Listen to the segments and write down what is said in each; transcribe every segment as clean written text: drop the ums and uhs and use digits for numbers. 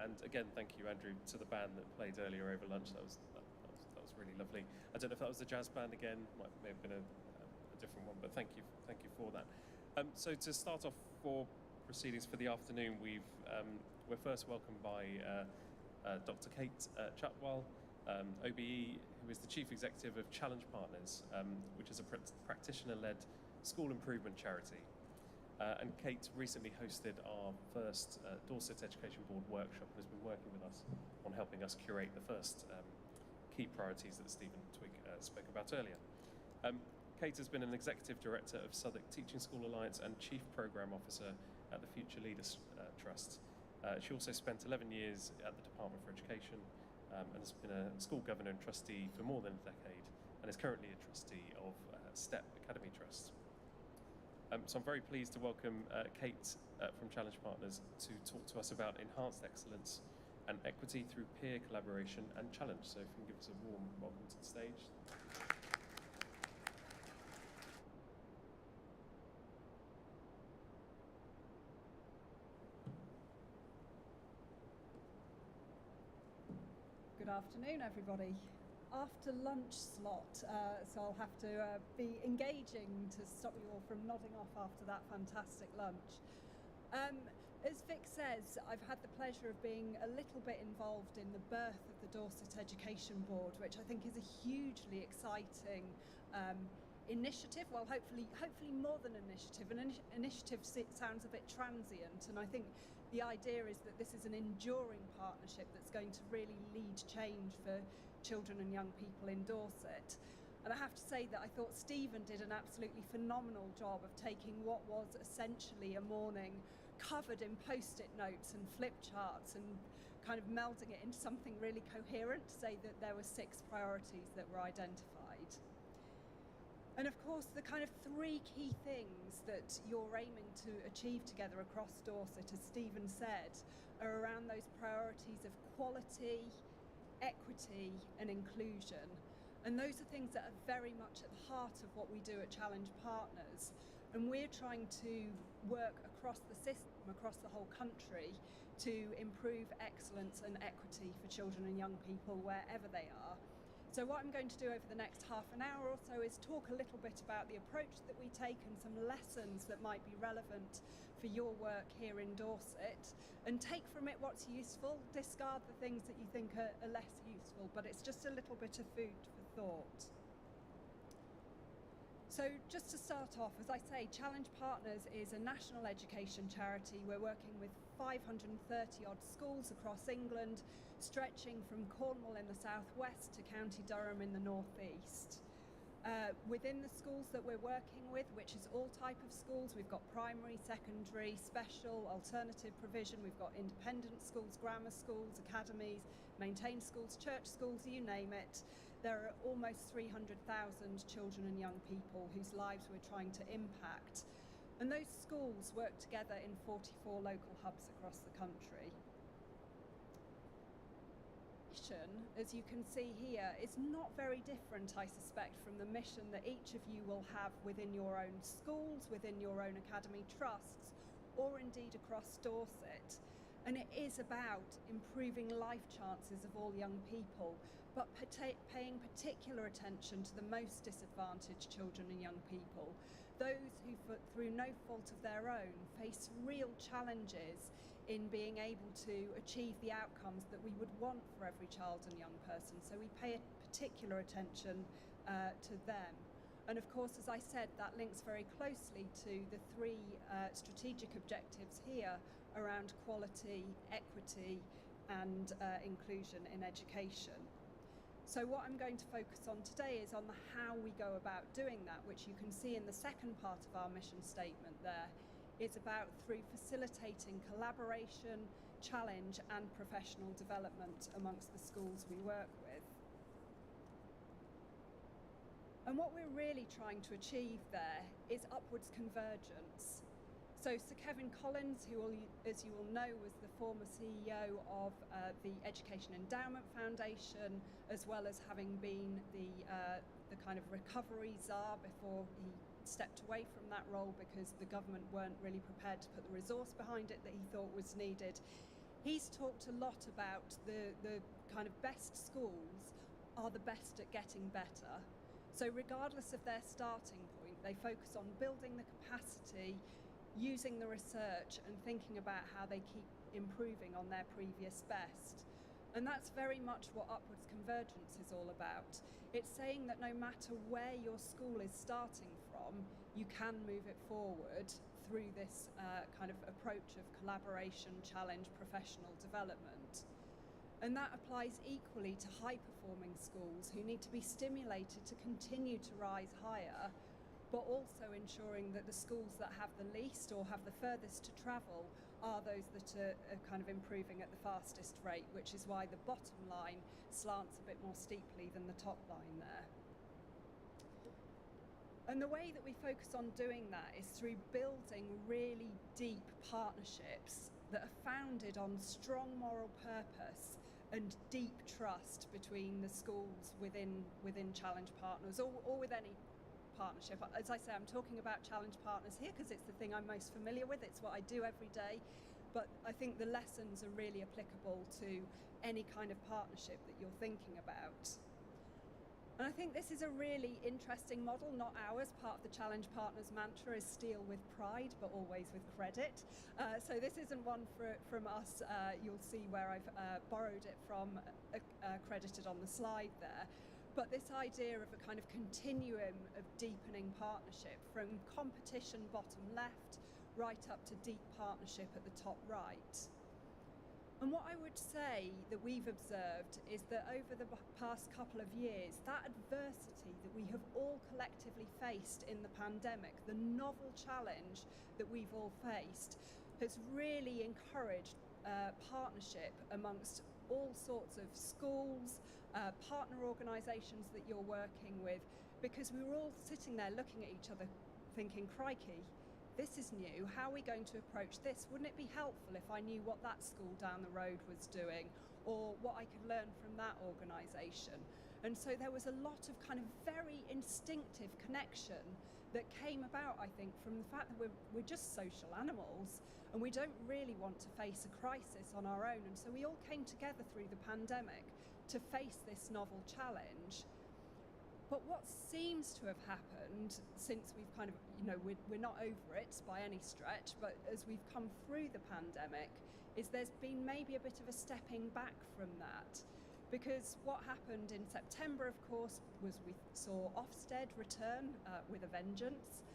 And again, thank you, Andrew, to the band that played earlier over lunch. That was really lovely. I don't know if that was the jazz band again. May have been a different one, but thank you for that. So to start off for proceedings for the afternoon, we're first welcomed by Dr. Kate Chatwal, OBE, who is the Chief Executive of Challenge Partners, which is a practitioner-led school improvement charity. And Kate recently hosted our first Dorset Education Board workshop and has been working with us on helping us curate the first key priorities that Stephen Twigg spoke about earlier. Kate has been an Executive Director of Southwark Teaching School Alliance and Chief Programme Officer at the Future Leaders Trust. She also spent 11 years at the Department for Education and has been a school governor and trustee for more than a decade and is currently a trustee of STEP Academy Trust. So I'm very pleased to welcome Kate from Challenge Partners to talk to us about enhanced excellence and equity through peer collaboration and challenge. So if you can give us a warm welcome to the stage. Good afternoon, everybody. After lunch slot, so I'll have to be engaging to stop you all from nodding off after that fantastic lunch. As Vic says, I've had the pleasure of being a little bit involved in the birth of the Dorset Education Board, which I think is a hugely exciting initiative. Well, hopefully more than initiative. An initiative sounds a bit transient, and I think the idea is that this is an enduring partnership that's going to really lead change for children and young people in Dorset. And I have to say that I thought Stephen did an absolutely phenomenal job of taking what was essentially a morning covered in post-it notes and flip charts and kind of melding it into something really coherent to say that there were 6 priorities that were identified. And of course, the kind of 3 key things that you're aiming to achieve together across Dorset, as Stephen said, are around those priorities of quality, equity and inclusion. And those are things that are very much at the heart of what we do at Challenge Partners. And we're trying to work across the system, across the whole country, to improve excellence and equity for children and young people wherever they are. So what I'm going to do over the next half an hour or so is talk a little bit about the approach that we take and some lessons that might be relevant for your work here in Dorset, and take from it what's useful, discard the things that you think are less useful, but it's just a little bit of food for thought. So just to start off, as I say, Challenge Partners is a national education charity. We're working with 530 odd schools across England, stretching from Cornwall in the southwest to County Durham in the northeast. Within the schools that we're working with, which is all type of schools, we've got primary, secondary, special, alternative provision, we've got independent schools, grammar schools, academies, maintained schools, church schools, you name it. There are almost 300,000 children and young people whose lives we're trying to impact. And those schools work together in 44 local hubs across the country. As you can see here, is not very different, I suspect, from the mission that each of you will have within your own schools, within your own academy trusts, or indeed across Dorset. And it is about improving life chances of all young people, but paying particular attention to the most disadvantaged children and young people, those who, through no fault of their own, face real challenges in being able to achieve the outcomes that we would want for every child and young person. So we pay particular attention to them. And of course, as I said, that links very closely to the 3 strategic objectives here around quality, equity, and inclusion in education. So what I'm going to focus on today is on how we go about doing that, which you can see in the second part of our mission statement there. It's about through facilitating collaboration, challenge, and professional development amongst the schools we work with. And what we're really trying to achieve there is upwards convergence. So Sir Kevin Collins, who, as you will know, was the former CEO of the Education Endowment Foundation, as well as having been the kind of recovery czar before he stepped away from that role because the government weren't really prepared to put the resource behind it that he thought was needed. he's talked a lot about the kind of best schools are the best at getting better. So regardless of their starting point, they focus on building the capacity, using the research, and thinking about how they keep improving on their previous best. And that's very much what upwards convergence is all about. It's saying that no matter where your school is starting from, you can move it forward through this kind of approach of collaboration, challenge, professional development. And that applies equally to high-performing schools who need to be stimulated to continue to rise higher, but also ensuring that the schools that have the least or have the furthest to travel are those that are kind of improving at the fastest rate, which is why the bottom line slants a bit more steeply than the top line there. And the way that we focus on doing that is through building really deep partnerships that are founded on strong moral purpose and deep trust between the schools within challenge partners or with any partnership. As I say, I'm talking about challenge partners here because it's the thing I'm most familiar with. It's what I do every day. But I think the lessons are really applicable to any kind of partnership that you're thinking about. And I think this is a really interesting model, not ours. Part of the Challenge Partners mantra is steal with pride, but always with credit. So this isn't one from us. You'll see where I've borrowed it from, credited on the slide there. But this idea of a kind of continuum of deepening partnership from competition bottom left right up to deep partnership at the top right. And what I would say that we've observed is that over the past couple of years, that adversity that we have all collectively faced in the pandemic, the novel challenge that we've all faced, has really encouraged partnership amongst all sorts of schools, partner organisations that you're working with, because we were all sitting there looking at each other thinking, crikey, this is new, how are we going to approach this? Wouldn't it be helpful if I knew what that school down the road was doing or what I could learn from that organisation? And so there was a lot of kind of very instinctive connection that came about, I think, from the fact that we're just social animals and we don't really want to face a crisis on our own. And so we all came together through the pandemic to face this novel challenge. But what seems to have happened since we've kind of, we're not over it by any stretch, but as we've come through the pandemic, is there's been maybe a bit of a stepping back from that. Because what happened in September, of course, was we saw Ofsted return with a vengeance.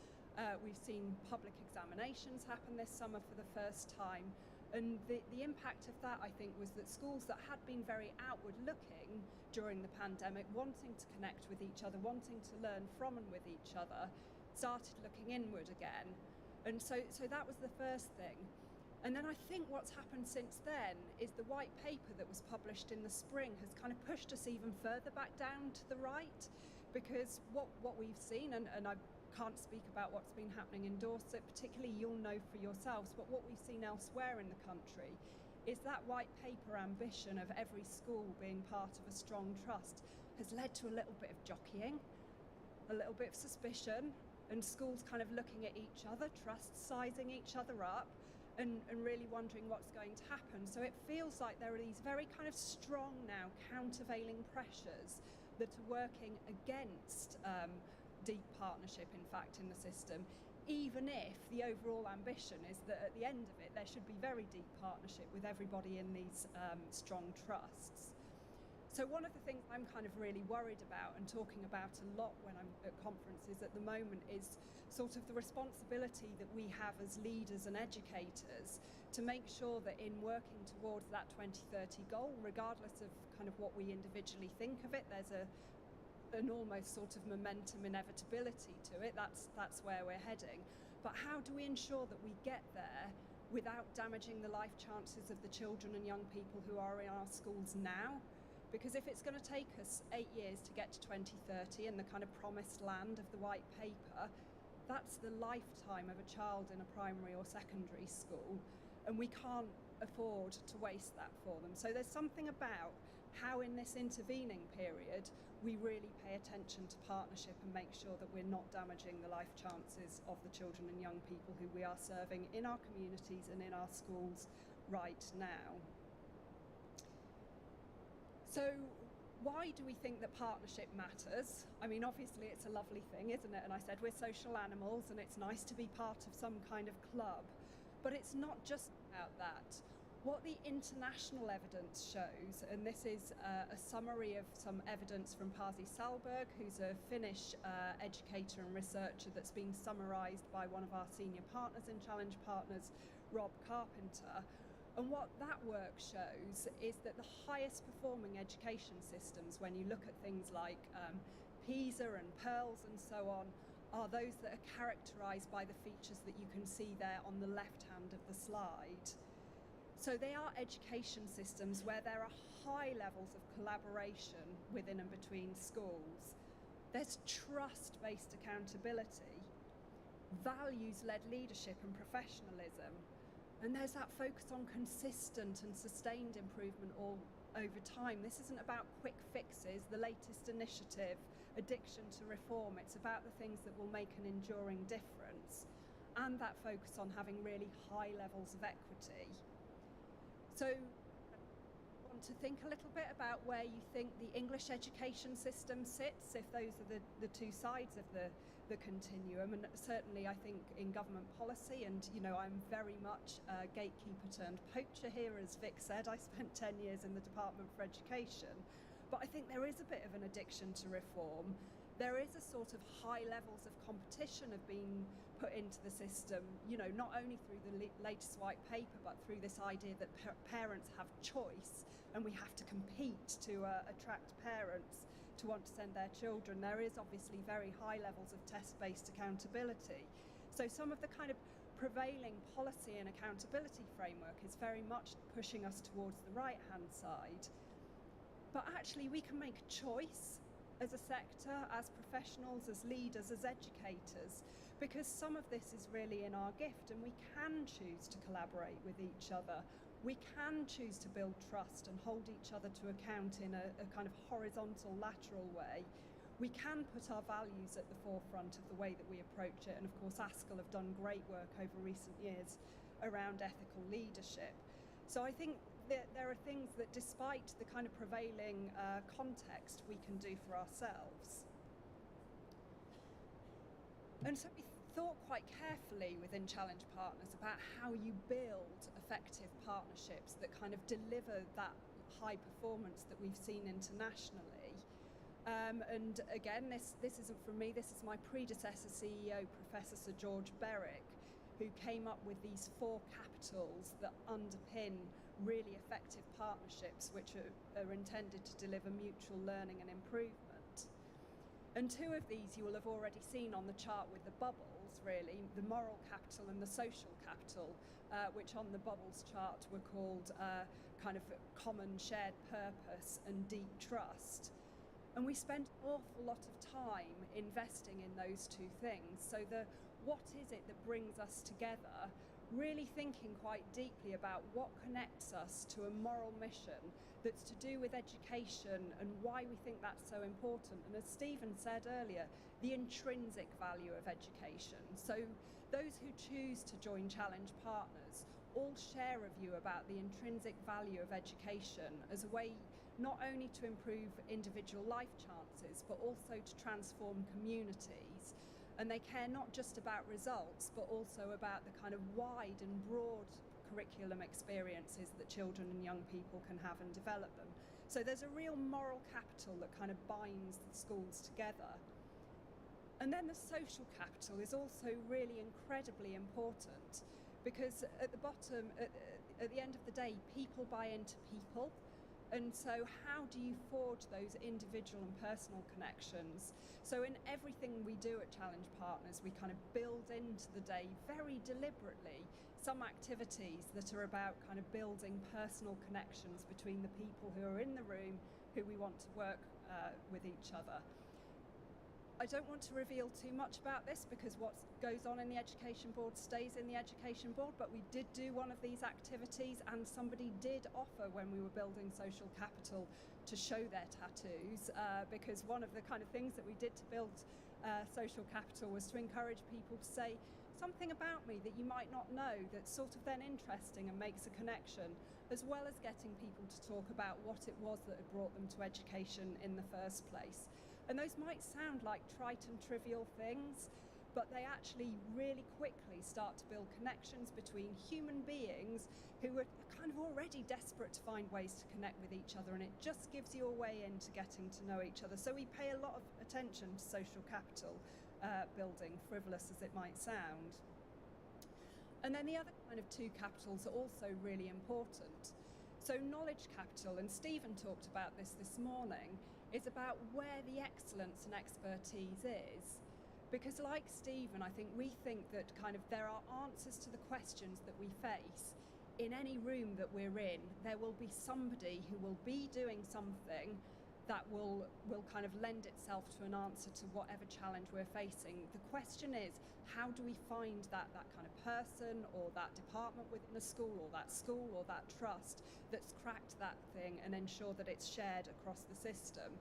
We've seen public examinations happen this summer for the first time. And the impact of that, I think, was that schools that had been very outward looking during the pandemic, wanting to connect with each other, wanting to learn from and with each other, started looking inward again. And so that was the first thing. And then I think what's happened since then is the white paper that was published in the spring has kind of pushed us even further back down to the right, because what we've seen, and I can't speak about what's been happening in Dorset, particularly you'll know for yourselves, but what we've seen elsewhere in the country is that white paper ambition of every school being part of a strong trust has led to a little bit of jockeying, a little bit of suspicion, and schools kind of looking at each other, trust sizing each other up, and really wondering what's going to happen. So it feels like there are these very kind of strong now countervailing pressures that are working against deep partnership, in fact, in the system, even if the overall ambition is that at the end of it there should be very deep partnership with everybody in these strong trusts. So one of the things I'm kind of really worried about and talking about a lot when I'm at conferences at the moment is sort of the responsibility that we have as leaders and educators to make sure that in working towards that 2030 goal, regardless of kind of what we individually think of it, there's an almost sort of momentum inevitability to it. That's where we're heading. But how do we ensure that we get there without damaging the life chances of the children and young people who are in our schools now? Because if it's going to take us 8 years to get to 2030 and the kind of promised land of the white paper, that's the lifetime of a child in a primary or secondary school, and we can't afford to waste that for them. So there's something about how in this intervening period we really pay attention to partnership and make sure that we're not damaging the life chances of the children and young people who we are serving in our communities and in our schools right now. So why do we think that partnership matters? I mean, obviously it's a lovely thing, isn't it? And I said we're social animals and it's nice to be part of some kind of club. But it's not just about that. What the international evidence shows, and this is a summary of some evidence from Pasi Salberg, who's a Finnish educator and researcher that's been summarised by one of our senior partners in Challenge Partners, Rob Carpenter. And what that work shows is that the highest performing education systems, when you look at things like PISA and PIRLS and so on, are those that are characterised by the features that you can see there on the left hand of the slide. So they are education systems where there are high levels of collaboration within and between schools. There's trust-based accountability, values-led leadership and professionalism, and there's that focus on consistent and sustained improvement all over time. This isn't about quick fixes, the latest initiative, addiction to reform. It's about the things that will make an enduring difference, and that focus on having really high levels of equity. So I want to think a little bit about where you think the English education system sits, if those are the two sides of the continuum. And certainly I think in government policy, and I'm very much a gatekeeper turned poacher here, as Vic said. I spent 10 years in the Department for Education, but I think there is a bit of an addiction to reform. There is a sort of high levels of competition of being put into the system, not only through the latest white paper, but through this idea that parents have choice and we have to compete to attract parents to want to send their children. There is obviously very high levels of test-based accountability. So some of the kind of prevailing policy and accountability framework is very much pushing us towards the right-hand side. But actually we can make a choice as a sector, as professionals, as leaders, as educators, because some of this is really in our gift, and we can choose to collaborate with each other. We can choose to build trust and hold each other to account in a kind of horizontal, lateral way. We can put our values at the forefront of the way that we approach it. And of course, ASCL have done great work over recent years around ethical leadership. So I think that there are things that, despite the kind of prevailing context, we can do for ourselves. And so we thought quite carefully within Challenge Partners about how you build effective partnerships that kind of deliver that high performance that we've seen internationally. And again, this isn't from me, this is my predecessor CEO, Professor Sir George Berwick, who came up with these 4 capitals that underpin really effective partnerships which are intended to deliver mutual learning and improvement. And 2 of these you will have already seen on the chart with the bubbles, really, the moral capital and the social capital, which on the bubbles chart were called kind of common shared purpose and deep trust. And we spent an awful lot of time investing in those 2 things. So what is it that brings us together, really thinking quite deeply about what connects us to a moral mission that's to do with education and why we think that's so important. And as Stephen said earlier, the intrinsic value of education. So those who choose to join Challenge Partners all share a view about the intrinsic value of education as a way not only to improve individual life chances, but also to transform communities. And they care not just about results, but also about the kind of wide and broad curriculum experiences that children and young people can have and develop them. So there's a real moral capital that kind of binds the schools together. And then the social capital is also really incredibly important, because at the bottom, at the end of the day, people buy into people. And so how do you forge those individual and personal connections? So in everything we do at Challenge Partners, we kind of build into the day very deliberately some activities that are about kind of building personal connections between the people who are in the room, who we want to work with each other. I don't want to reveal too much about this because what goes on in the Education Board stays in the Education Board, but we did do one of these activities, and somebody did offer when we were building social capital to show their tattoos, because one of the kind of things that we did to build social capital was to encourage people to say, something about me that you might not know that's sort of then interesting and makes a connection, as well as getting people to talk about what it was that had brought them to education in the first place. And those might sound like trite and trivial things, but they actually really quickly start to build connections between human beings who are kind of already desperate to find ways to connect with each other, and it just gives you a way into getting to know each other. So we pay a lot of attention to social capital building, frivolous as it might sound. And then the other kind of two capitals are also really important. So knowledge capital, and Stephen talked about this morning, is about where the excellence and expertise is. Because like Stephen, I think we think that kind of there are answers to the questions that we face in any room that we're in. There will be somebody who will be doing something that will kind of lend itself to an answer to whatever challenge we're facing. The question is, how do we find that kind of person or that department within a school or that trust that's cracked that thing and ensure that it's shared across the system?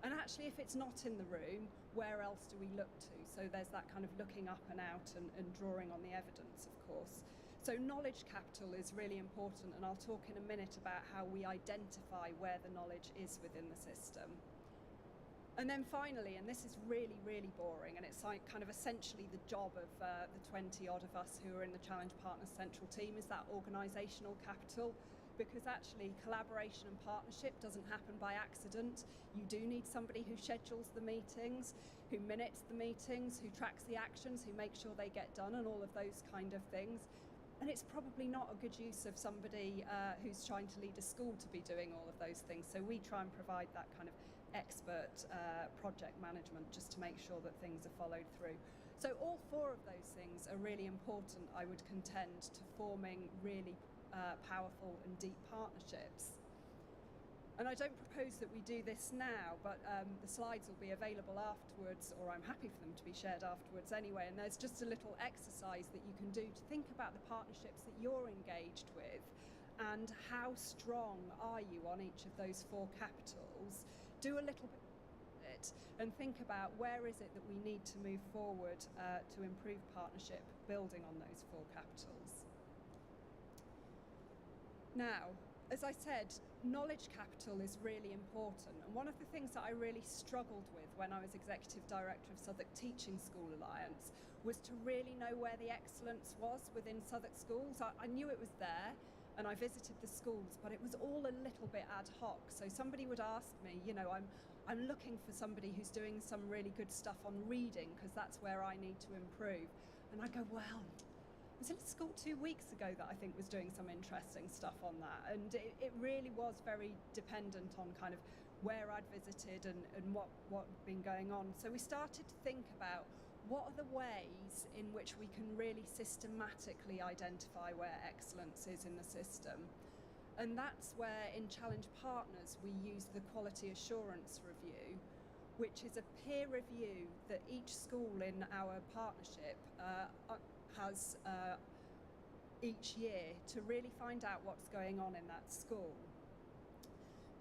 And actually, if it's not in the room, where else do we look to? So there's that kind of looking up and out and drawing on the evidence, of course. So knowledge capital is really important, and I'll talk in a minute about how we identify where the knowledge is within the system. And then finally, and this is really, really boring, and it's like kind of essentially the job of the 20 odd of us who are in the Challenge Partners Central team, is that organisational capital. Because actually collaboration and partnership doesn't happen by accident. You do need somebody who schedules the meetings, who minutes the meetings, who tracks the actions, who makes sure they get done, and all of those kind of things. And it's probably not a good use of somebody who's trying to lead a school to be doing all of those things. So we try and provide that kind of expert project management just to make sure that things are followed through. So all four of those things are really important, I would contend, to forming really powerful and deep partnerships. And I don't propose that we do this now, but the slides will be available afterwards, or I'm happy for them to be shared afterwards anyway. And there's just a little exercise that you can do to think about the partnerships that you're engaged with and how strong are you on each of those four capitals. Do a little bit of it and think about where is it that we need to move forward to improve partnership building on those four capitals. Now, as I said, knowledge capital is really important, and one of the things that I really struggled with when I was Executive Director of Southwark Teaching School Alliance was to really know where the excellence was within Southwark schools. I knew it was there, and I visited the schools, but it was all a little bit ad hoc. So somebody would ask me, you know, I'm looking for somebody who's doing some really good stuff on reading, because that's where I need to improve. And I go, well, I was in a school 2 weeks ago that I think was doing some interesting stuff on that, and it really was very dependent on kind of where I'd visited and what had been going on. So we started to think about what are the ways in which we can really systematically identify where excellence is in the system. And that's where in Challenge Partners we use the Quality Assurance Review, which is a peer review that each school in our partnership has each year to really find out what's going on in that school.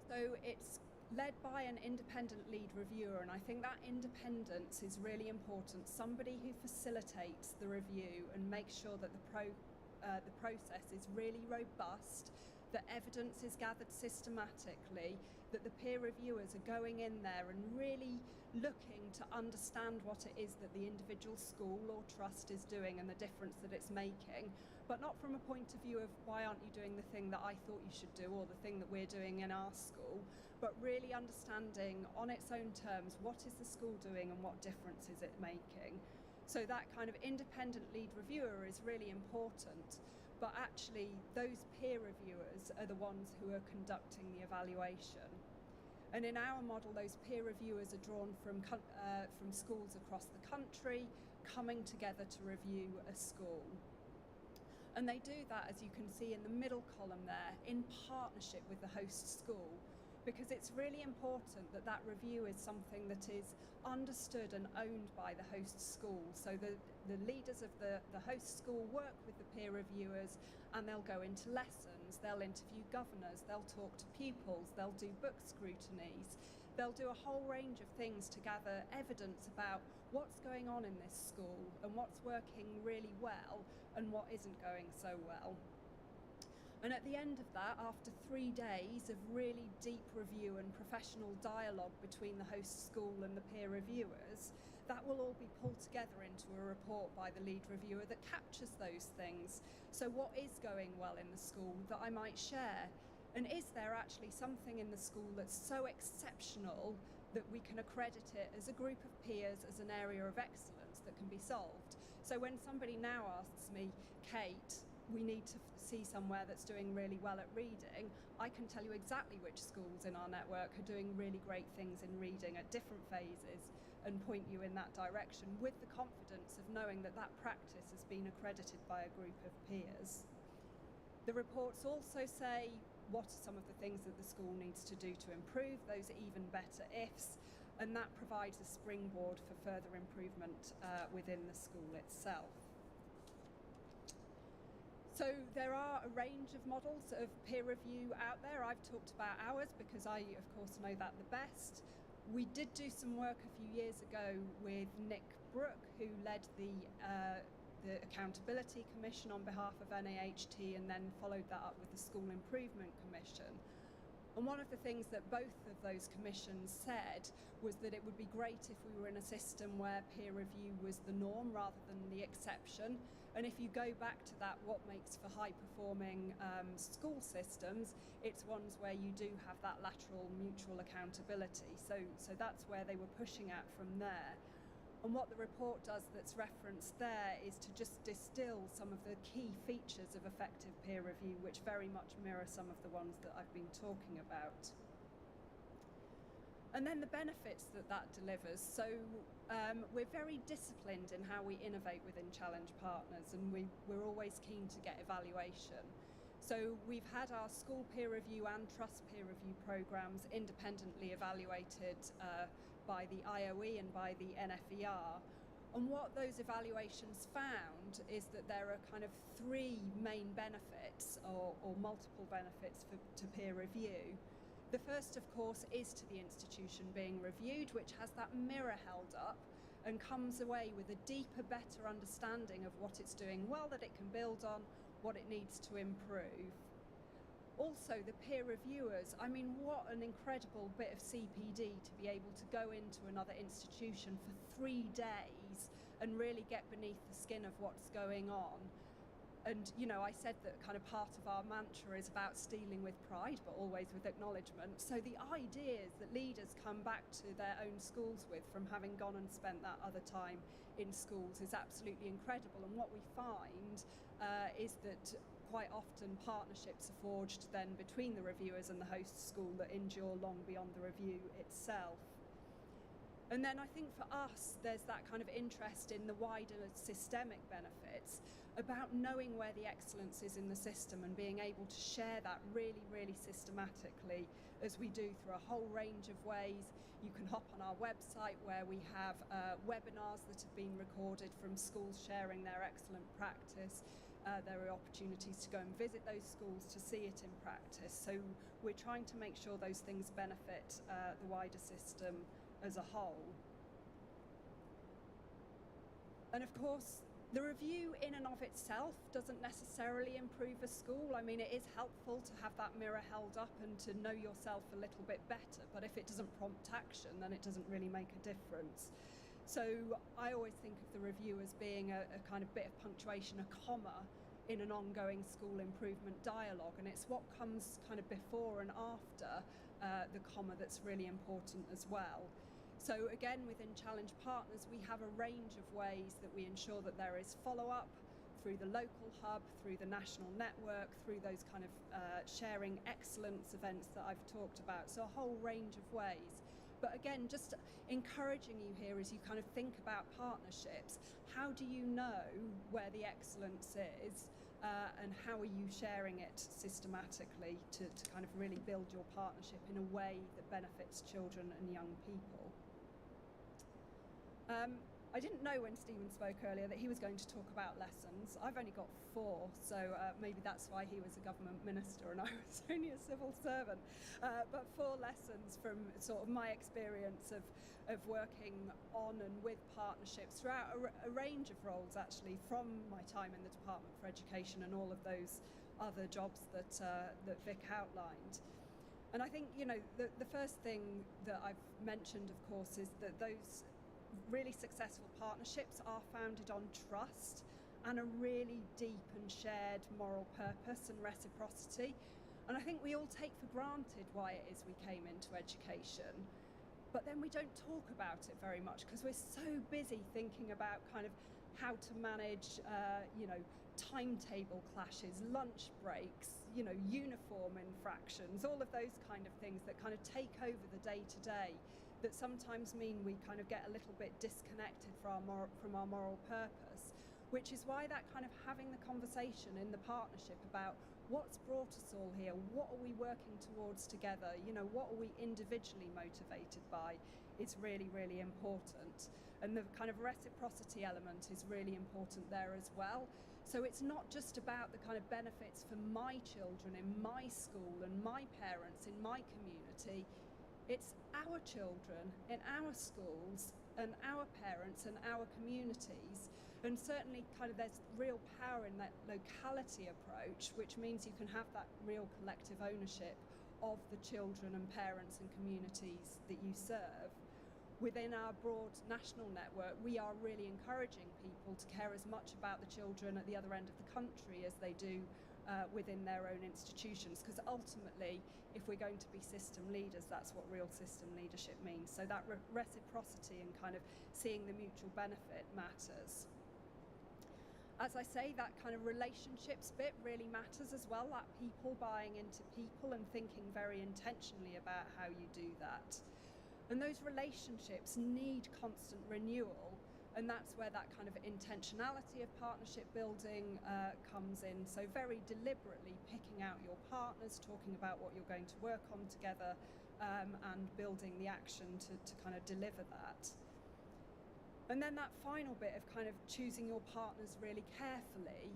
So it's led by an independent lead reviewer, and I think that independence is really important. Somebody who facilitates the review and makes sure that the process is really robust, that evidence is gathered systematically, that the peer reviewers are going in there and really looking to understand what it is that the individual school or trust is doing and the difference that it's making, but not from a point of view of why aren't you doing the thing that I thought you should do or the thing that we're doing in our school, but really understanding on its own terms what is the school doing and what difference is it making. So that kind of independent lead reviewer is really important, but actually those peer reviewers are the ones who are conducting the evaluation. And in our model, those peer reviewers are drawn from schools across the country, coming together to review a school. And they do that, as you can see in the middle column there, in partnership with the host school, because it's really important that that review is something that is understood and owned by the host school. So the leaders of the host school work with the peer reviewers, and they'll go into lessons, they'll interview governors, they'll talk to pupils, they'll do book scrutinies, They'll do a whole range of things to gather evidence about what's going on in this school and what's working really well and what isn't going so well. And at the end of that, after 3 days of really deep review and professional dialogue between the host school and the peer reviewers, that will all be pulled together into a report by the lead reviewer that captures those things. So what is going well in the school that I might share? And is there actually something in the school that's so exceptional that we can accredit it as a group of peers as an area of excellence that can be solved? So when somebody now asks me, Kate, we need to see somewhere that's doing really well at reading, I can tell you exactly which schools in our network are doing really great things in reading at different phases and point you in that direction with the confidence of knowing that that practice has been accredited by a group of peers. The reports also say what are some of the things that the school needs to do to improve, those even better ifs, and that provides a springboard for further improvement within the school itself. So there are a range of models of peer review out there. I've talked about ours because I, of course, know that the best. We did do some work a few years ago with Nick Brooke, who led the Accountability Commission on behalf of NAHT and then followed that up with the School Improvement Commission. And one of the things that both of those commissions said was that it would be great if we were in a system where peer review was the norm rather than the exception. And if you go back to that, what makes for high-performing school systems, it's ones where you do have that lateral mutual accountability. So that's where they were pushing at from there. And what the report does that's referenced there is to just distill some of the key features of effective peer review, which very much mirror some of the ones that I've been talking about. And then the benefits that that delivers. So we're very disciplined in how we innovate within Challenge Partners, and we're always keen to get evaluation. So we've had our school peer review and trust peer review programs independently evaluated by the IOE and by the NFER. And what those evaluations found is that there are kind of 3 main benefits or multiple benefits to peer review. The first, of course, is to the institution being reviewed, which has that mirror held up and comes away with a deeper, better understanding of what it's doing well that it can build on, what it needs to improve. Also, the peer reviewers, I mean, what an incredible bit of CPD to be able to go into another institution for 3 days and really get beneath the skin of what's going on. And, you know, I said that kind of part of our mantra is about stealing with pride, but always with acknowledgement. So the ideas that leaders come back to their own schools with from having gone and spent that other time in schools is absolutely incredible. And what we find is that quite often partnerships are forged then between the reviewers and the host school that endure long beyond the review itself. And then I think for us, there's that kind of interest in the wider systemic benefits about knowing where the excellence is in the system and being able to share that really, really systematically as we do through a whole range of ways. You can hop on our website where we have webinars that have been recorded from schools sharing their excellent practice. There are opportunities to go and visit those schools to see it in practice. So we're trying to make sure those things benefit the wider system as a whole. And of course, the review in and of itself doesn't necessarily improve a school. I mean, it is helpful to have that mirror held up and to know yourself a little bit better, but if it doesn't prompt action, then it doesn't really make a difference. So I always think of the review as being a kind of bit of punctuation, a comma in an ongoing school improvement dialogue, and it's what comes kind of before and after the comma that's really important as well. So again, within Challenge Partners, we have a range of ways that we ensure that there is follow-up through the local hub, through the national network, through those kind of sharing excellence events that I've talked about. So a whole range of ways. But again, just encouraging you here as you kind of think about partnerships, how do you know where the excellence is and how are you sharing it systematically to kind of really build your partnership in a way that benefits children and young people? I didn't know when Stephen spoke earlier that he was going to talk about lessons. I've only got 4, so maybe that's why he was a government minister and I was only a civil servant. But 4 lessons from sort of my experience of working on and with partnerships throughout a range of roles, actually, from my time in the Department for Education and all of those other jobs that Vic outlined. And I think, the first thing that I've mentioned, of course, is that those really successful partnerships are founded on trust and a really deep and shared moral purpose and reciprocity. And I think we all take for granted why it is we came into education, but then we don't talk about it very much because we're so busy thinking about kind of how to manage, timetable clashes, lunch breaks, uniform infractions, all of those kind of things that kind of take over the day-to-day, that sometimes mean we kind of get a little bit disconnected from our moral purpose, which is why that kind of having the conversation in the partnership about what's brought us all here, what are we working towards together, what are we individually motivated by, is really, really important. And the kind of reciprocity element is really important there as well. So it's not just about the kind of benefits for my children in my school and my parents in my community. It's our children in our schools and our parents and our communities. And certainly kind of there's real power in that locality approach, which means you can have that real collective ownership of the children and parents and communities that you serve. Within our broad national network, we are really encouraging people to care as much about the children at the other end of the country as they do within their own institutions, because ultimately, if we're going to be system leaders, that's what real system leadership means. So that reciprocity and kind of seeing the mutual benefit matters. As I say, that kind of relationships bit really matters as well, that people buying into people and thinking very intentionally about how you do that. And those relationships need constant renewal, and that's where that kind of intentionality of partnership building comes in. So very deliberately picking out your partners, talking about what you're going to work on together, and building the action to kind of deliver that. And then that final bit of kind of choosing your partners really carefully,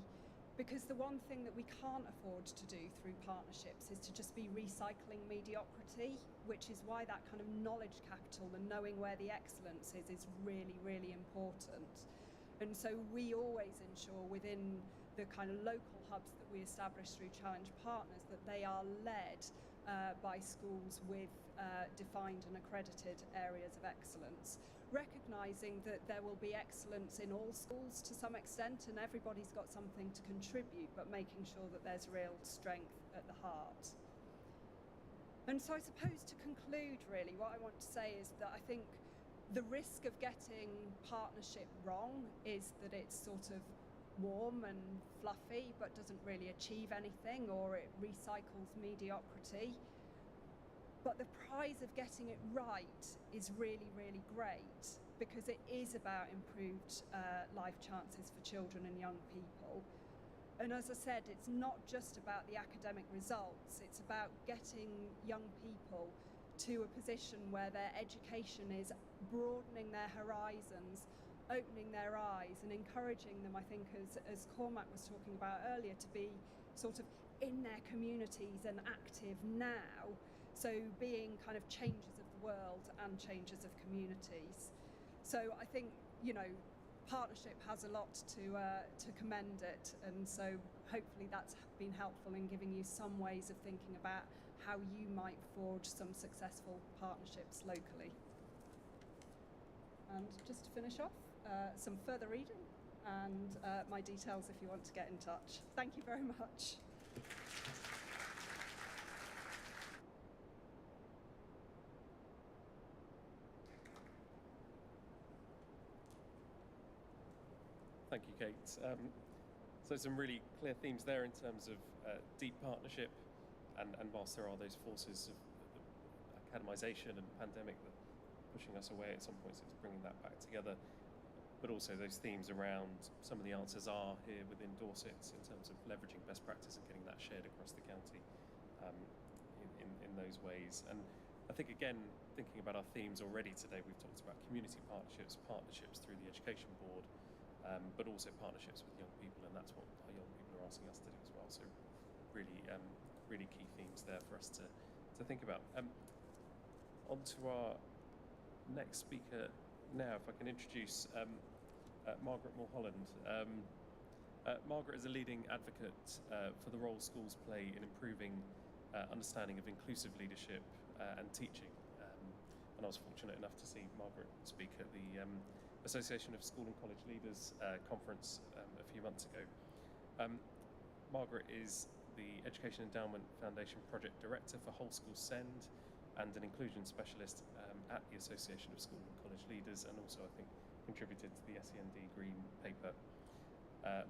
because the one thing that we can't afford to do through partnerships is to just be recycling mediocrity, which is why that kind of knowledge capital and knowing where the excellence is really, really important. And so we always ensure within the kind of local hubs that we establish through Challenge Partners that they are led by schools with defined and accredited areas of excellence, recognising that there will be excellence in all schools to some extent and everybody's got something to contribute, but making sure that there's real strength at the heart. And so I suppose to conclude, really, what I want to say is that I think the risk of getting partnership wrong is that it's sort of warm and fluffy but doesn't really achieve anything, or it recycles mediocrity. But the prize of getting it right is really, really great, because it is about improved life chances for children and young people. And as I said, it's not just about the academic results, it's about getting young people to a position where their education is broadening their horizons, opening their eyes and encouraging them, I think, as Cormac was talking about earlier, to be sort of in their communities and active now. So being kind of changers of the world and changers of communities. So I think, partnership has a lot to commend it, and so hopefully that's been helpful in giving you some ways of thinking about how you might forge some successful partnerships locally. And just to finish off, some further reading and my details if you want to get in touch. Thank you very much. Thank you, Kate. So some really clear themes there in terms of deep partnership, and whilst there are those forces of academisation and pandemic that are pushing us away at some points, it's bringing that back together. But also those themes around some of the answers are here within Dorset in terms of leveraging best practice and getting that shared across the county in those ways. And I think, again, thinking about our themes already today, we've talked about community partnerships through the Education Board, but also partnerships with young people, and that's what our young people are asking us to do as well. So really, really key themes there for us to think about. On to our next speaker now, if I can introduce Margaret Mulholland. Margaret is a leading advocate for the role schools play in improving understanding of inclusive leadership and teaching. And I was fortunate enough to see Margaret speak at the Association of School and College Leaders conference a few months ago. Margaret is the Education Endowment Foundation Project Director for Whole School Send and an inclusion specialist at the Association of School and College Leaders, and also, I think, contributed to the SEND Green paper.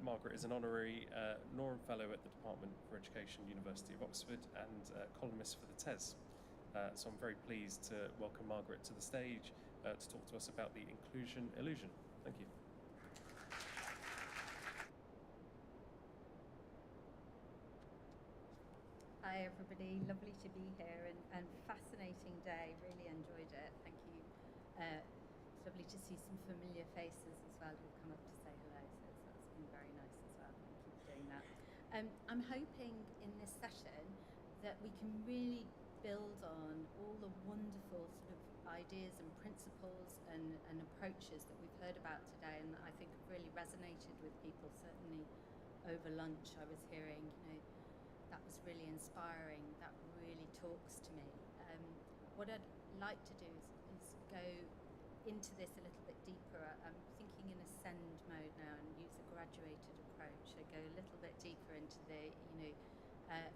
Margaret is an honorary Norham Fellow at the Department for Education, University of Oxford, and columnist for the TES. So I'm very pleased to welcome Margaret to the stage to talk to us about the inclusion illusion. Thank you. Hi everybody, lovely to be here and fascinating day, really enjoyed it, thank you. It's lovely to see some familiar faces as well who've come up to say hello, so that's been very nice as well, thank you for doing that. I'm hoping in this session that we can really build on all the wonderful sort of ideas and principles and approaches that we've heard about today, and that I think have really resonated with people. Certainly over lunch I was hearing, that was really inspiring, that really talks to me. What I'd like to do is go into this a little bit deeper. I'm thinking in a send mode now and use a graduated approach. I go a little bit deeper into the,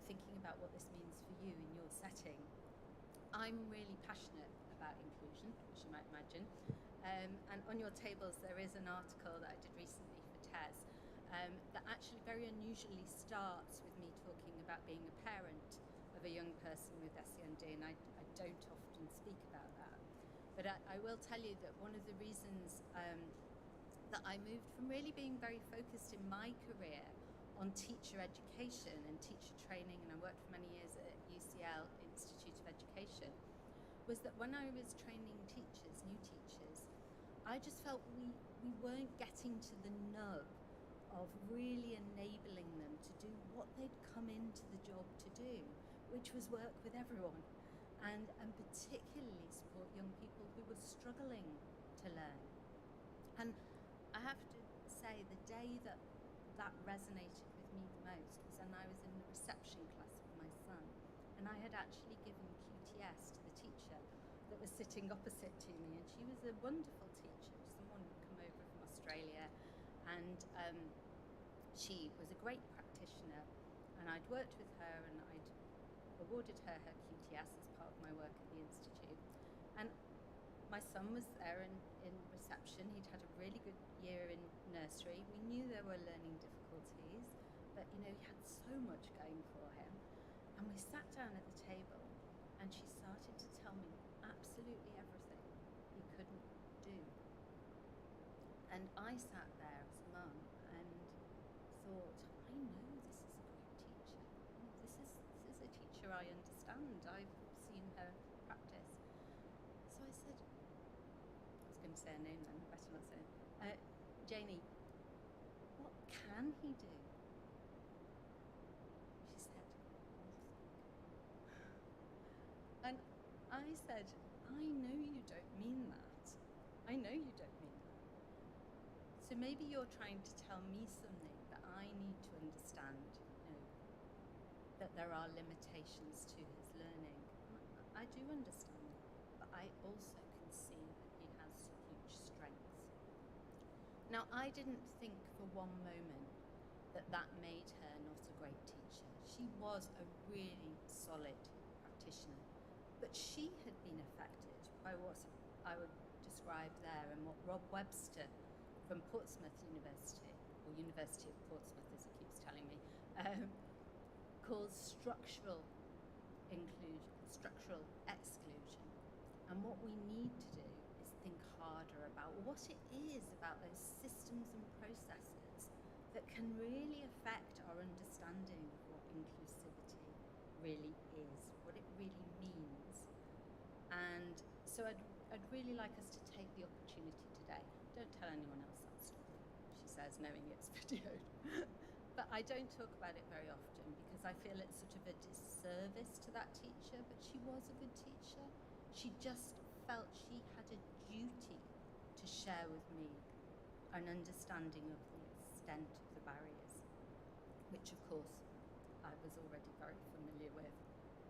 thinking about what this means for you in your setting. I'm really passionate about inclusion, as you might imagine. And on your tables there is an article that I did recently for TES that actually very unusually starts with me talking about being a parent of a young person with SEND, and I don't often speak about that. But I will tell you that one of the reasons that I moved from really being very focused in my career on teacher education and teacher training, and I worked for many years at UCL, Institute of Education, was that when I was training teachers, new teachers, I just felt we weren't getting to the nub of really enabling them to do what they'd come into the job to do, which was work with everyone, and particularly support young people who were struggling to learn. And I have to say, the day that resonated with me the most was when I was in the reception class with my son, and I had actually given QTS to the teacher that was sitting opposite to me, and she was a wonderful teacher, someone who'd come over from Australia, and she was a great practitioner, and I'd worked with her and I'd awarded her QTS as part of my work at the Institute. And my son was there in reception. He'd had a really good year in nursery. We knew there were learning difficulties, but he had so much going for him. And we sat down at the table and she started to tell me absolutely everything he couldn't do. And I sat there as a mum and thought, I know this is a great teacher. This is a teacher I understand. I've seen her practice. So I said, I was going to say her name then, I better not say it. Janie, what can he do? She said, nothing. And I said, I know you don't mean that. I know you don't mean that. So maybe you're trying to tell me something that I need to understand, that there are limitations to his learning. I do understand that, but I also can see that he has huge strengths. Now, I didn't think for one moment that made her not a great teacher. She was a really solid practitioner, but she had been affected by what I would describe there and what Rob Webster from Portsmouth University, or University of Portsmouth as he keeps telling me, calls structural inclusion, structural exclusion. And what we need to do is think harder about what it is about those systems and processes that can really affect our understanding of what inclusivity really is, what it really means. So I'd really like us to take the opportunity today. Don't tell anyone else that story, she says, knowing it's videoed. But I don't talk about it very often because I feel it's sort of a disservice to that teacher, but she was a good teacher. She just felt she had a duty to share with me an understanding of the extent of the barriers, which of course I was already very familiar with,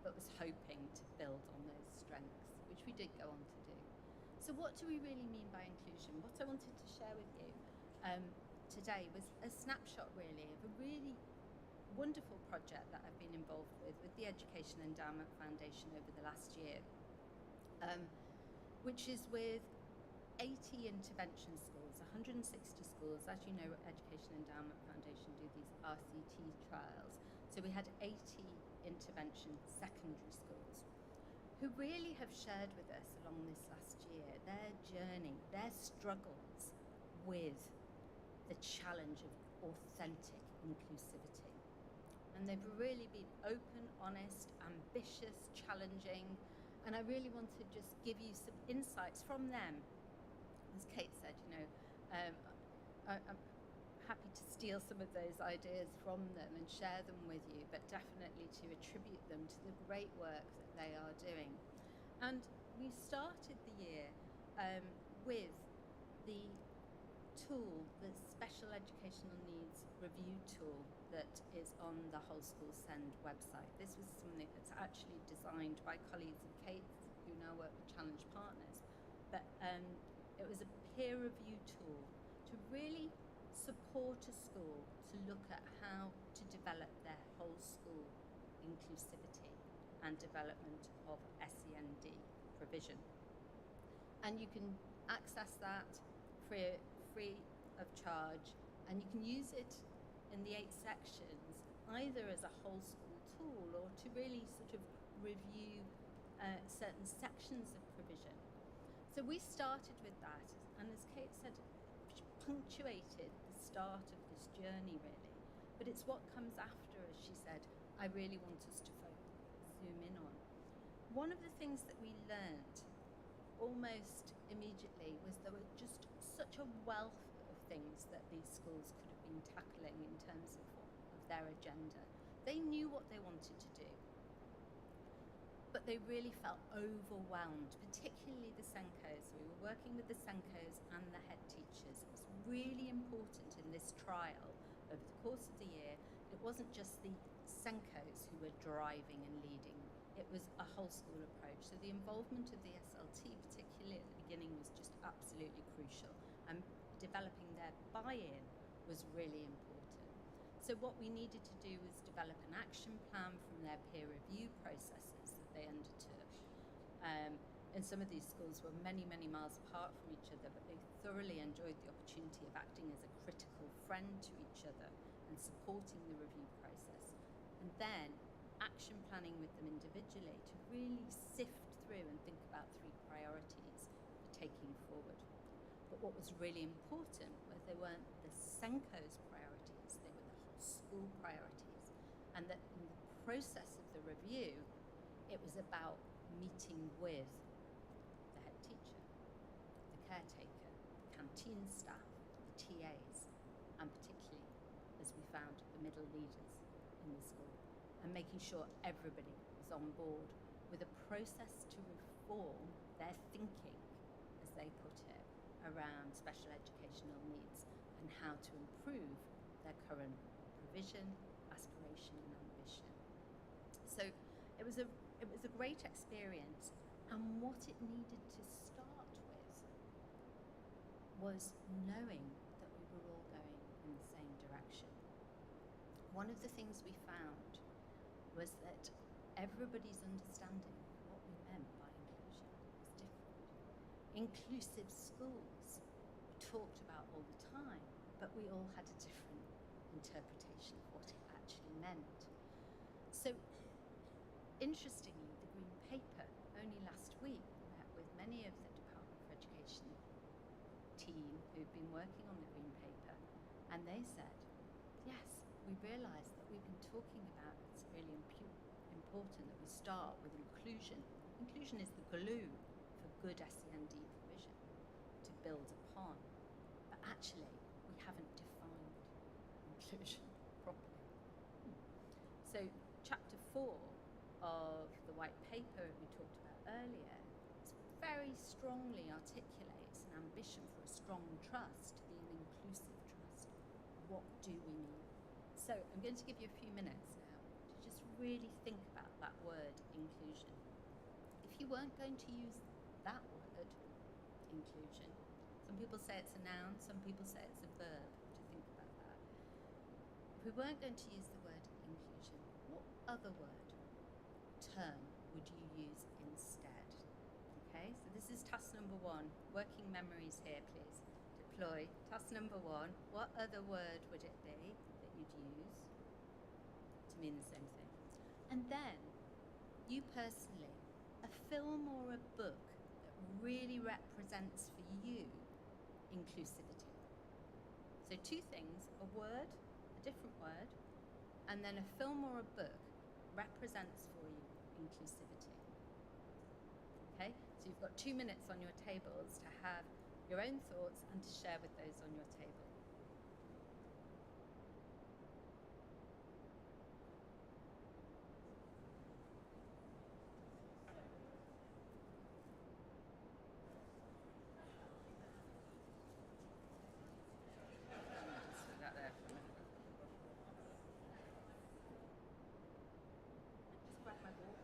but was hoping to build on those strengths, which we did go on to do. So what do we really mean by inclusion? What I wanted to share with you today was a snapshot really of a really wonderful project that I've been involved with the Education Endowment Foundation over the last year, which is with 80 intervention schools, 160 schools. As you know, Education Endowment Foundation do these RCT trials. So we had 80 intervention secondary schools who really have shared with us along this last year their journey, their struggles with the challenge of authentic inclusivity. And they've really been open, honest, ambitious, challenging, and I really want to just give you some insights from them. As Kate said, I'm happy to steal some of those ideas from them and share them with you, but definitely to attribute them to the great work that they are doing. And we started the year with the tool, the Special Educational Needs Review tool that is on the Whole School Send website. This was something that's actually designed by colleagues of Kate's who now work with Challenge Partners, but it was a peer review tool to really support a school to look at how to develop their whole school inclusivity and development of SEND provision. And you can access that free of charge, and you can use it in the 8 sections either as a whole school tool or to really sort of review certain sections of provision. So we started with that, and as Kate said, punctuated the start of this journey really, but it's what comes after, as she said, I really want us to zoom in on. One of the things that we learned almost immediately was there were just such a wealth of things that these schools could have been tackling in terms of their agenda. They knew what they wanted to do, but they really felt overwhelmed, particularly the Senkos. We were working with the Senkos and the head teachers. It was really important in this trial over the course of the year. It wasn't just the Senkos who were driving and leading. It was a whole school approach. So the involvement of the SLT, particularly at the beginning, was just absolutely crucial. And developing their buy-in was really important. So what we needed to do was develop an action plan from their peer review processes that they undertook. And some of these schools were many, many miles apart from each other, but they thoroughly enjoyed the opportunity of acting as a critical friend to each other and supporting the review process. And then action planning with them individually to really sift through and think about 3 priorities for taking forward. But what was really important was they weren't the Senko's priorities, they were the whole school priorities. And that in the process of the review, it was about meeting with the head teacher, the caretaker, the canteen staff, the TAs, and particularly, as we found, the middle leaders in the school, and making sure everybody was on board with a process to reform their thinking, as they put it, around special educational needs and how to improve their current provision, aspiration and ambition. So it was a great experience, and what it needed to start with was knowing that we were all going in the same direction. One of the things we found was that everybody's understanding of what we meant by inclusion was different. Inclusive schools were talked about all the time, but we all had a different interpretation of what it actually meant. So, interestingly, the Green Paper, only last week, met with many of the Department for Education team who've been working on the Green Paper, and they said, yes, we realise that we've been talking about it's really important that we start with inclusion. Inclusion is the glue for good SEND provision to build upon. But actually, we haven't defined inclusion properly. So chapter 4 of the white paper we talked about earlier very strongly articulates an ambition for a strong trust to be an inclusive trust. What do we mean? So I'm going to give you a few minutes now to just really think about that word inclusion. If you weren't going to use that word, inclusion, some people say it's a noun, some people say it's a verb, to think about that. If we weren't going to use the word inclusion, what other word, term, would you use instead? Okay, so this is task number 1. Working memories here, please. Deploy. Task number 1. What other word would it be that you'd use to mean the same thing? And then, you personally, a film or a book that really represents for you inclusivity. So 2 things, a word, a different word, and then a film or a book represents for you inclusivity. Okay, so you've got 2 minutes on your tables to have your own thoughts and to share with those on your table. Just put that there for a minute. Just grab my water.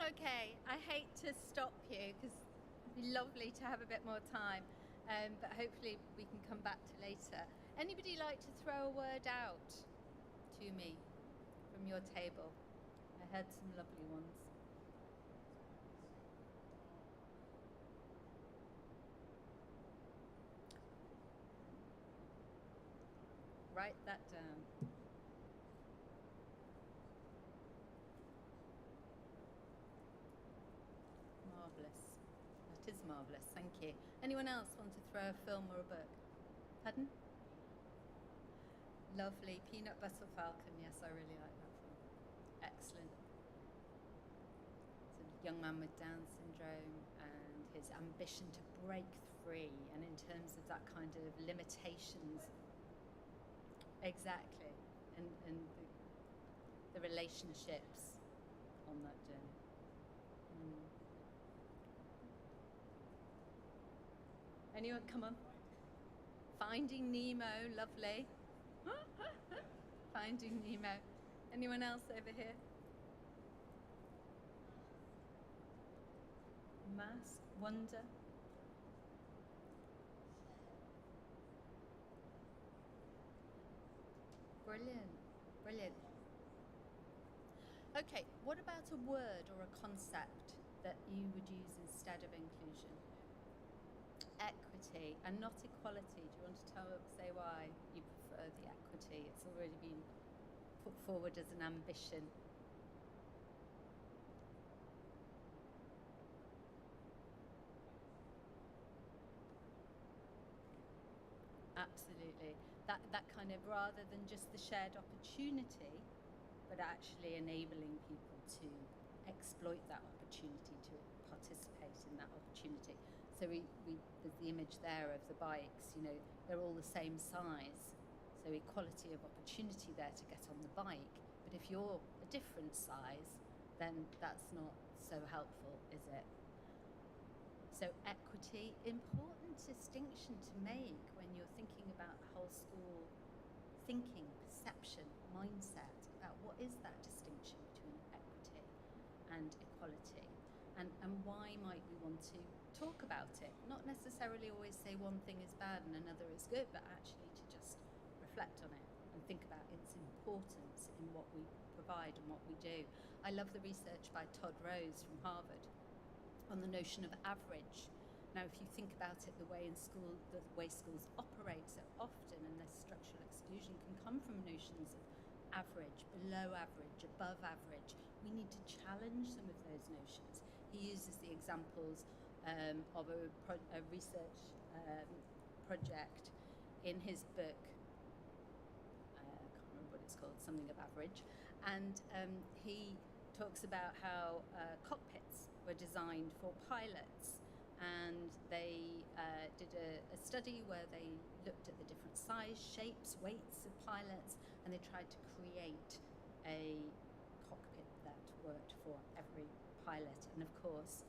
Okay, I hate to stop you because it'd be lovely to have a bit more time, but hopefully we can come back to later. Anybody like to throw a word out to me from your table? I heard some lovely ones. Write that down. Marvellous. That is marvellous, thank you. Anyone else want to throw a film or a book? Pardon? Lovely. Peanut Butter Falcon, yes, I really like that film. Excellent. It's a young man with Down syndrome and his ambition to break free, and in terms of that kind of limitations. Exactly. And the relationships on that journey. Anyone? Come on. Finding Nemo, lovely. Finding Nemo. Anyone else over here? Mask, wonder. Brilliant, brilliant. Okay, what about a word or a concept that you would use instead of inclusion? Equity and not equality. Do you want to say why you prefer the equity? It's already been put forward as an ambition. Absolutely. That kind of, rather than just the shared opportunity, but actually enabling people to exploit that opportunity, to participate in that opportunity. So there's the image there of the bikes, you know, they're all the same size. So equality of opportunity there to get on the bike. But if you're a different size, then that's not so helpful, is it? So equity, important distinction to make when you're thinking about the whole school thinking, perception, mindset, about what is that distinction between equity and equality, and why might we want to talk about it? Not necessarily always say one thing is bad and another is good, but actually to just reflect on it and think about its importance in what we provide and what we do. I love the research by Todd Rose from Harvard on the notion of average. Now, if you think about it, the way schools operate so often, and their structural exclusion can come from notions of average, below average, above average. We need to challenge some of those notions. He uses the examples of a research project in his book. I can't remember what it's called, something of average. And he talks about how cockpits were designed for pilots. And they did a study where they looked at the different size, shapes, weights of pilots, and they tried to create a cockpit that worked for every pilot. And of course,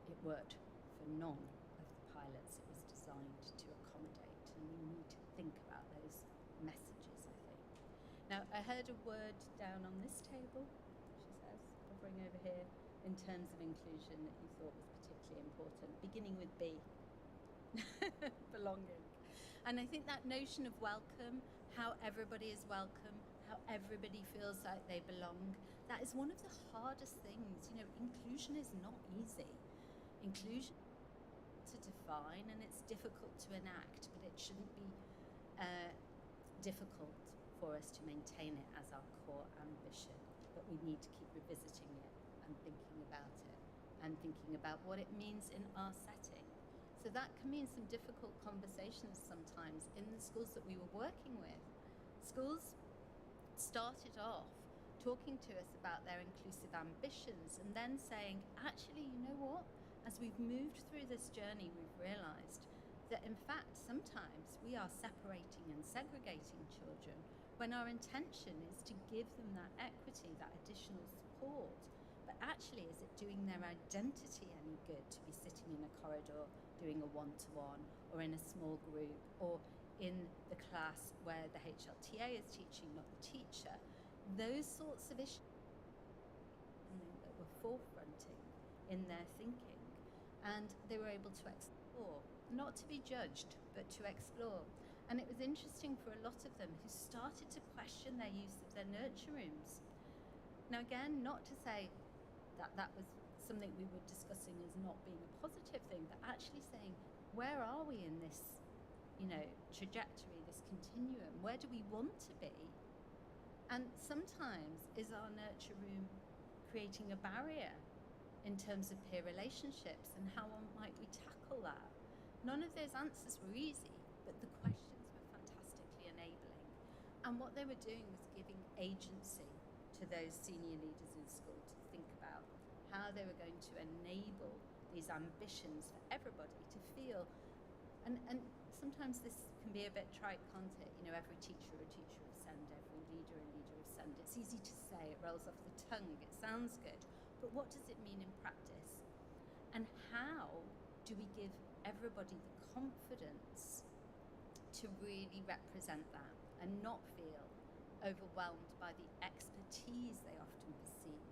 it worked for none of the pilots. It was designed to accommodate, and we need to think about those messages, I think. Now, I heard a word down on this table, she says, hovering over here, in terms of inclusion that you thought was particularly important, beginning with B, belonging. And I think that notion of welcome, how everybody is welcome, how everybody feels like they belong, that is one of the hardest things. You know, inclusion is not easy. Inclusion to define, and it's difficult to enact, but it shouldn't be difficult for us to maintain it as our core ambition. But we need to keep revisiting it and thinking about it, and thinking about what it means in our setting. So that can mean some difficult conversations sometimes in the schools that we were working with. Schools started off talking to us about their inclusive ambitions, and then saying, actually, you know what? As we've moved through this journey, we've realized that in fact, sometimes we are separating and segregating children when our intention is to give them that equity, that additional support. But actually, is it doing their identity any good to be sitting in a corridor doing a one-to-one, or in a small group, or in the class where the HLTA is teaching, not the teacher? Those sorts of issues that were forefronting in their thinking, and they were able to explore, not to be judged, but to explore. And it was interesting for a lot of them who started to question their use of their nurture rooms. Now again, not to say that that was something we were discussing as not being a positive thing, but actually saying, where are we in this, you know, trajectory, this continuum? Where do we want to be? And sometimes is our nurture room creating a barrier in terms of peer relationships, and how might we tackle that? None of those answers were easy, but the questions were fantastically enabling. And what they were doing was giving agency to those senior leaders in school to think about how they were going to enable these ambitions for everybody to feel. And sometimes this can be a bit trite, can't it? You know, every teacher a teacher of SEND, every leader a leader of SEND. It's easy to say, it rolls off the tongue, it sounds good. But what does it mean in practice? And how do we give everybody the confidence to really represent that and not feel overwhelmed by the expertise they often perceive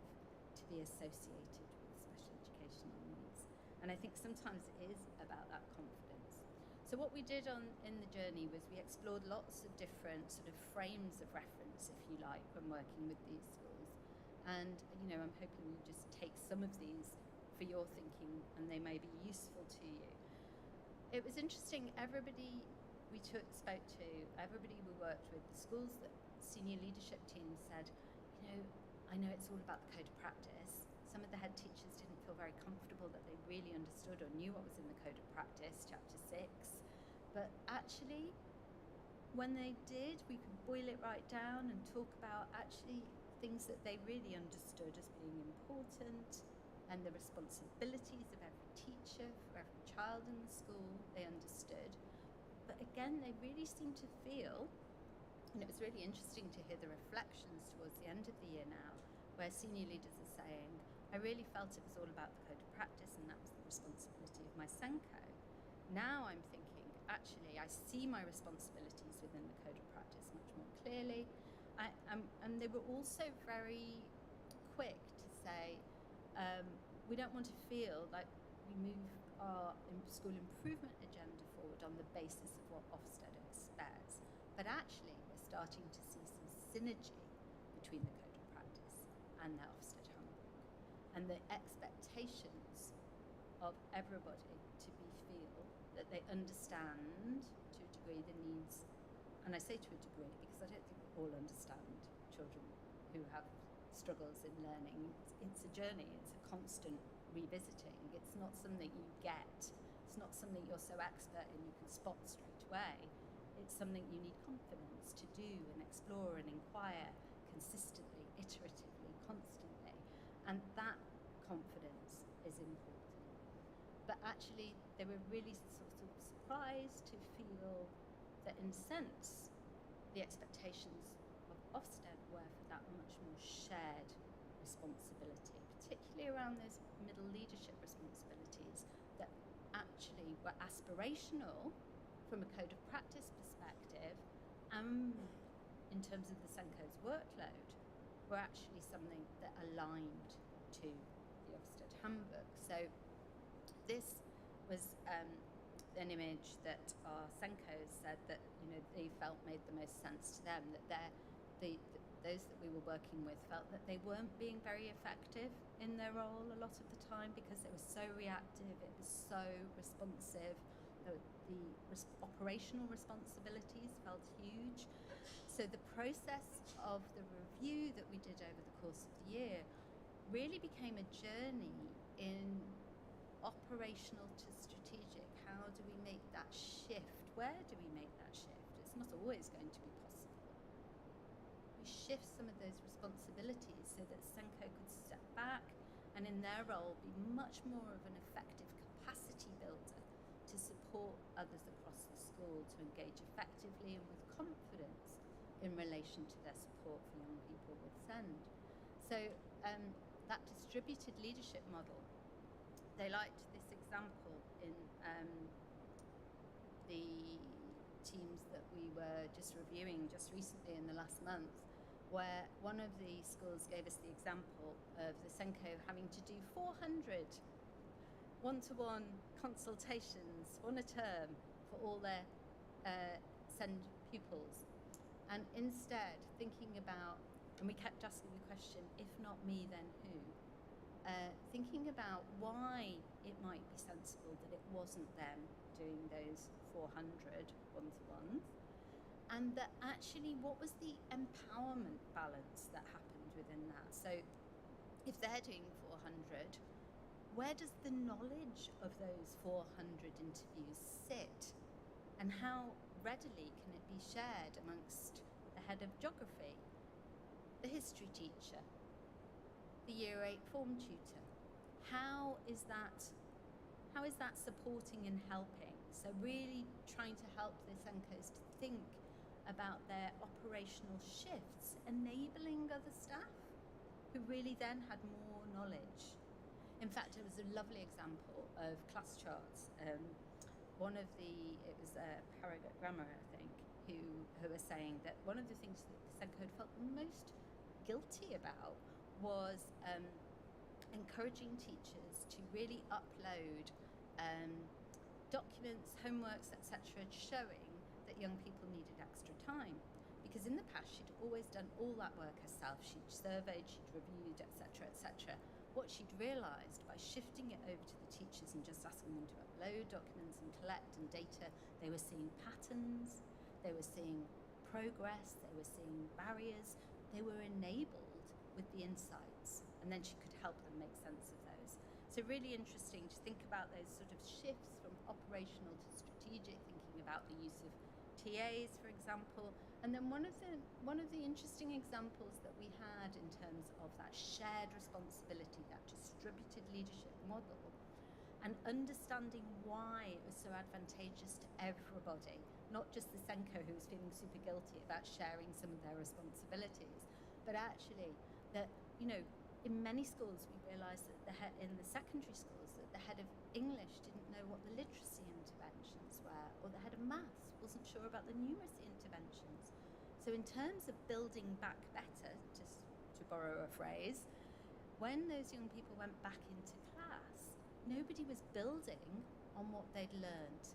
to be associated with special educational needs. And I think sometimes it is about that confidence. So what we did in the journey was we explored lots of different sort of frames of reference, if you like, when working with these schools. And, I'm hoping you just take some of these for your thinking and they may be useful to you. It was interesting, everybody we spoke to, everybody we worked with, the schools that senior leadership teams said, I know it's all about the code of practice. Some of the head teachers didn't feel very comfortable that they really understood or knew what was in the code of practice, chapter 6. But actually, when they did, we could boil it right down and talk about actually things that they really understood as being important, and the responsibilities of every teacher for every child in the school, they understood. But again, they really seemed to feel, and it was really interesting to hear the reflections towards the end of the year now, where senior leaders are saying, I really felt it was all about the code of practice and that was the responsibility of my SENCO. Now I'm thinking, actually, I see my responsibilities within the code of practice much more clearly. And they were also very quick to say, we don't want to feel like we move our school improvement agenda forward on the basis of what Ofsted expects. But actually, we're starting to see some synergy between the code of practice and the Ofsted handbook, and the expectations of everybody to feel that they understand to a degree the needs, and I say to a degree because I don't think we all understand children who have struggles in learning. It's a journey, it's a constant revisiting. It's not something you get, it's not something you're so expert in you can spot straight away. It's something you need confidence to do and explore and inquire consistently, iteratively, constantly. And that confidence is important. But actually, they were really sort of surprised to feel that, in a sense, the expectations of Ofsted were for that much more shared responsibility, particularly around those middle leadership responsibilities that actually were aspirational from a code of practice perspective, and in terms of the SENCO's workload, were actually something that aligned to the Ofsted handbook. So this was an image that our SENCOs said that they felt made the most sense to them, that those that we were working with felt that they weren't being very effective in their role a lot of the time because it was so reactive, it was so responsive, the operational responsibilities felt huge. So the process of the review that we did over the course of the year really became a journey in operational to strategic. How do we make that shift? Where do we make that shift? It's not always going to be possible. We shift some of those responsibilities so that SENCO could step back and in their role be much more of an effective capacity builder to support others across the school to engage effectively and with confidence in relation to their support for young people with SEND. So that distributed leadership model, they liked this example in the teams that we were just reviewing just recently in the last month, where one of the schools gave us the example of the SENCO having to do 400 one-to-one consultations on a term for all their SEND pupils. And instead thinking about, and we kept asking the question, if not me, then who? Thinking about why it might be sensible that it wasn't them doing those 400 one-to-ones, and that actually what was the empowerment balance that happened within that. So if they're doing 400, where does the knowledge of those 400 interviews sit? And how readily can it be shared amongst the head of geography, the history teacher, the Year 8 form tutor? How is that supporting and helping? So really trying to help the SENCOs to think about their operational shifts, enabling other staff who really then had more knowledge. In fact, it was a lovely example of class charts. it was Paragot Grammar, I think, who were saying that one of the things that the Senko felt most guilty about was encouraging teachers to really upload documents, homeworks, etc., showing that young people needed extra time. Because in the past, she'd always done all that work herself. She'd surveyed, she'd reviewed, etc., etc. What she'd realised by shifting it over to the teachers and just asking them to upload documents and collect and data, they were seeing patterns, they were seeing progress, they were seeing barriers, they were enabled with the insights, and then she could help them make sense of those. So really interesting to think about those sort of shifts from operational to strategic, thinking about the use of TAs, for example. And then one of the interesting examples that we had in terms of that shared responsibility, that distributed leadership model, and understanding why it was so advantageous to everybody, not just the Senko who was feeling super guilty about sharing some of their responsibilities, but actually that, you know, in many schools we realised that in the secondary schools that the head of English didn't know what the literacy interventions were, or the head of maths wasn't sure about the numeracy interventions. So in terms of building back better, just to borrow a phrase, when those young people went back into class, nobody was building on what they'd learned.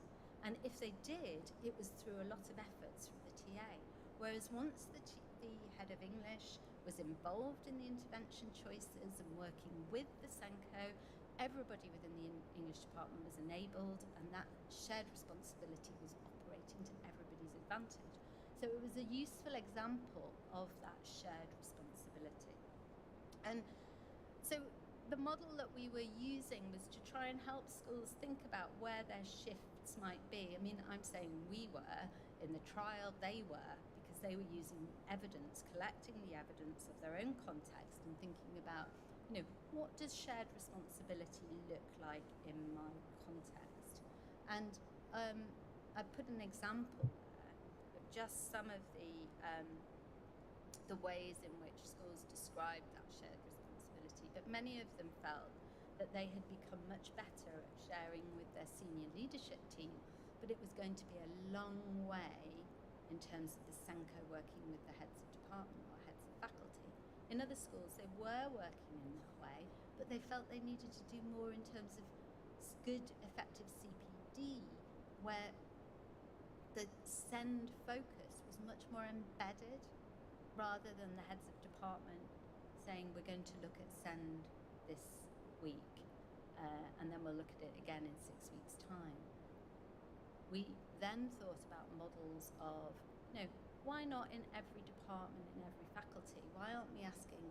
And if they did, it was through a lot of efforts from the TA. Whereas once the head of English was involved in the intervention choices and working with the Senko, everybody within the English department was enabled, and that shared responsibility was operating to everybody's advantage. So it was a useful example of that shared responsibility. And so the model that we were using was to try and help schools think about where their shifts might be. I mean, I'm saying we were in the trial, they were, because they were using evidence, collecting the evidence of their own context and thinking about, you know, what does shared responsibility look like in my context? And I put an example there of just some of the ways in which schools described that shared responsibility, but many of them felt that they had become much better at sharing with their senior leadership team, but it was going to be a long way in terms of the Senko working with the heads of department or heads of faculty. In other schools, they were working in that way, but they felt they needed to do more in terms of good, effective CPD, where the SEND focus was much more embedded, rather than the heads of department saying we're going to look at SEND this week, and then we'll look at it again in 6 weeks' time. We then thought about models of, you know, why not in every department, in every faculty? Why aren't we asking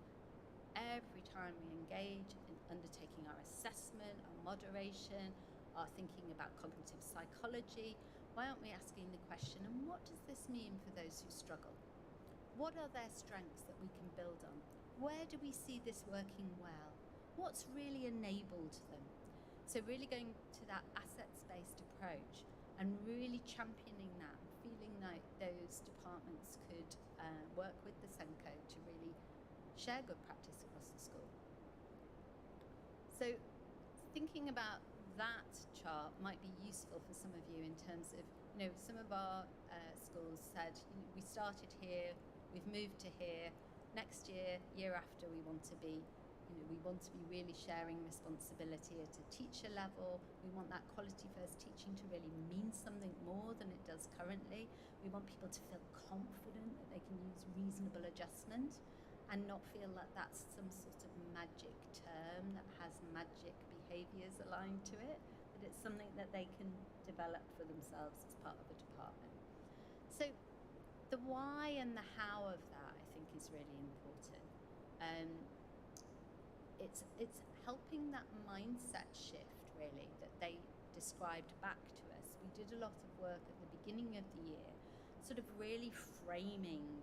every time we engage in undertaking our assessment, our moderation, our thinking about cognitive psychology, why aren't we asking the question, and what does this mean for those who struggle? What are their strengths that we can build on? Where do we see this working well? What's really enabled them? So really going to that assets-based approach and really championing that, feeling like those departments could work with the Senko to really share good practice across the school. So thinking about that chart might be useful for some of you in terms of, you know, some of our schools said, you know, we started here, we've moved to here, next year, year after, we want to be really sharing responsibility at a teacher level. We want that quality first teaching to really mean something more than it does currently. We want people to feel confident that they can use reasonable adjustment and not feel that that's some sort of magic term that has magic behaviours aligned to it, that it's something that they can develop for themselves as part of a department. So the why and the how of that, I think, is really important. It's helping that mindset shift, really, that they described back to us. We did a lot of work at the beginning of the year, sort of really framing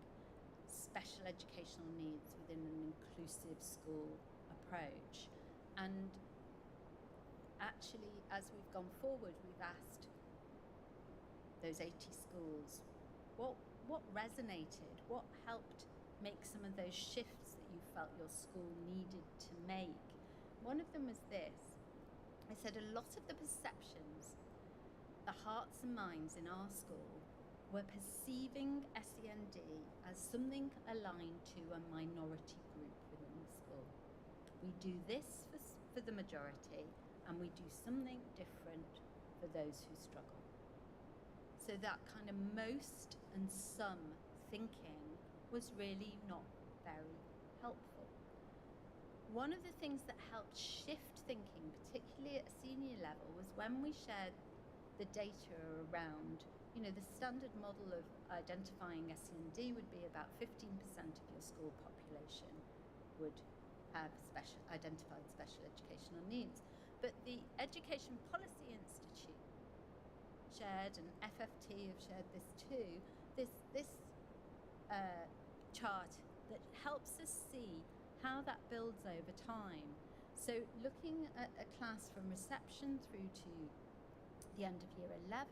special educational needs within an inclusive school approach. And actually, as we've gone forward, we've asked those 80 schools, what resonated? What helped make some of those shifts that you felt your school needed to make? One of them was this. I said a lot of the perceptions the hearts and minds in our school were perceiving SEND as something aligned to a minority group within the school. We do this for the majority, and we do something different for those who struggle. So that kind of most and some thinking was really not very helpful. One of the things that helped shift thinking, particularly at a senior level, was when we shared the data around, the standard model of identifying SEND would be about 15% of your school population would have identified special educational needs. But the Education Policy Institute shared, and FFT have shared this too, this chart that helps us see how that builds over time. So looking at a class from reception through to the end of year 11,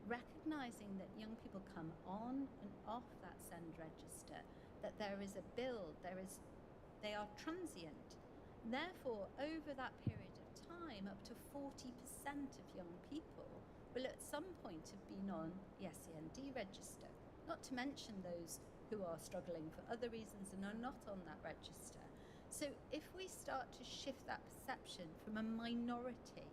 recognising that young people come on and off that SEND register, that there is a build, they are transient. Therefore, over that period of time, up to 40% of young people will at some point have been on the SEND register, not to mention those who are struggling for other reasons and are not on that register. So if we start to shift that perception from a minority,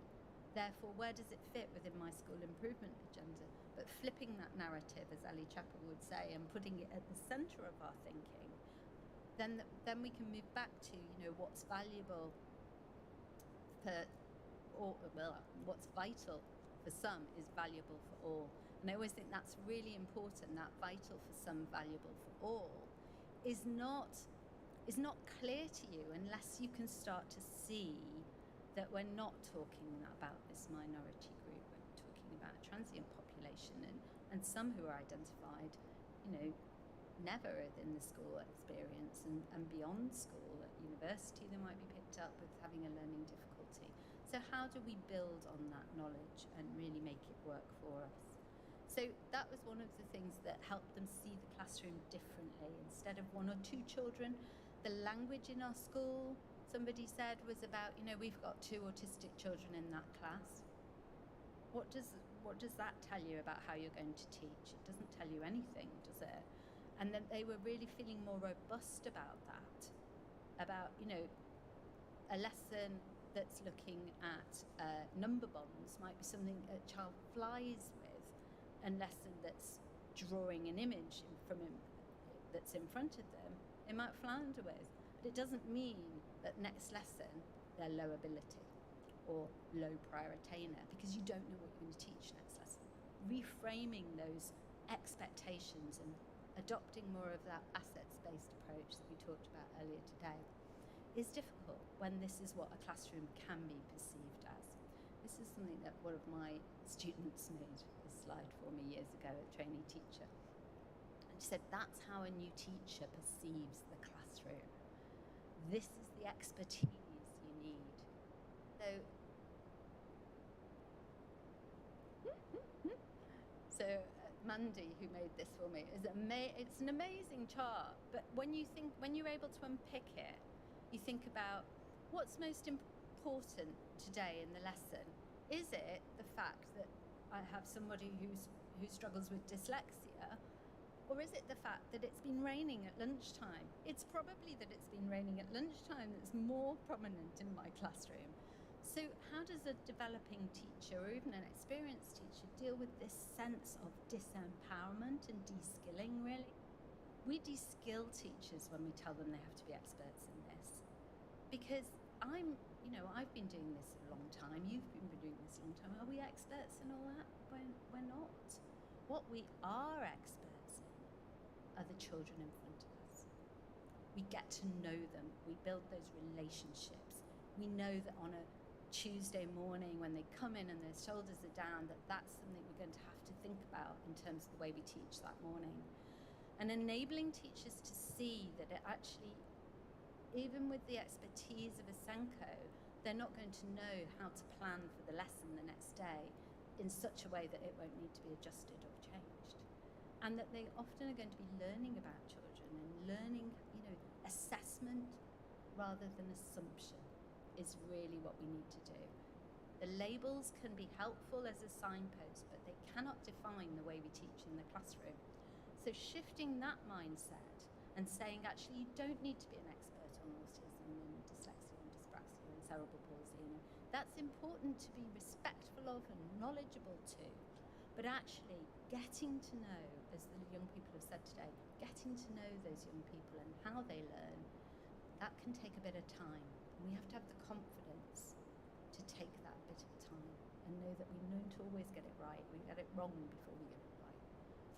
therefore where does it fit within my school improvement agenda, but flipping that narrative, as Ellie Chappell would say, and putting it at the centre of our thinking, then we can move back to, what's valuable what's vital for some is valuable for all. And I always think that's really important, that vital for some, valuable for all, is not clear to you unless you can start to see that we're not talking about this minority group, we're talking about a transient population and some who are identified, never within the school experience and beyond school. At university they might be picked up with having a learning difficulty. So how do we build on that knowledge and really make it work for us? So that was one of the things that helped them see the classroom differently. Instead of one or two children, the language in our school, somebody said, was about, we've got 2 autistic children in that class. What does that tell you about how you're going to teach? It doesn't tell you anything, does it? And then they were really feeling more robust about that, about, a lesson that's looking at number bonds might be something a child flies with, a lesson that's drawing an image from him that's in front of them, they might flounder with. But it doesn't mean that next lesson they're low ability or low prior attainer, because you don't know what you're going to teach next lesson. Reframing those expectations and adopting more of that assets-based approach that we talked about earlier today is difficult when this is what a classroom can be perceived as. This is something that one of my students made this slide for me years ago, a trainee teacher. And she said, that's how a new teacher perceives the classroom. This is the expertise you need. So Mandy, who made this for me, it's an amazing chart, but when you're able to unpick it, you think about what's most important today in the lesson. Is it the fact that I have somebody who struggles with dyslexia, or is it the fact that it's been raining at lunchtime? It's probably that it's been raining at lunchtime that's more prominent in my classroom. So how does a developing teacher or even an experienced teacher deal with this sense of disempowerment and de-skilling, really? We de-skill teachers when we tell them they have to be experts in this. Because I've been doing this a long time, you've been doing this a long time. Are we experts in all that? We're not. What we are experts in are the children in front of us. We get to know them. We build those relationships. We know that on a Tuesday morning when they come in and their shoulders are down, that's something we're going to have to think about in terms of the way we teach that morning. And enabling teachers to see that it actually, even with the expertise of a Senko, they're not going to know how to plan for the lesson the next day in such a way that it won't need to be adjusted or changed. And that they often are going to be learning about children and learning, assessment rather than assumption is really what we need to do. The labels can be helpful as a signpost, but they cannot define the way we teach in the classroom. So shifting that mindset and saying, actually, you don't need to be an expert on autism and dyslexia and dyspraxia and cerebral palsy. That's important to be respectful of and knowledgeable to. But actually, getting to know, as the young people have said today, getting to know those young people and how they learn, that can take a bit of time. And we have to have the confidence to take that bit of time and know that we don't always get it right. We get it wrong before we get it right.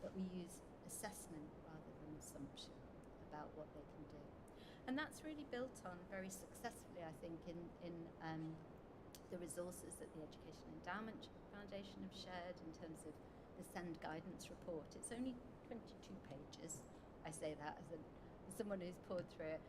But we use assessment rather than assumption about what they can do. And that's really built on very successfully, I think, in the resources that the Education Endowment Foundation have shared in terms of the SEND guidance report. It's only 22 pages. I say that as someone who's poured through it.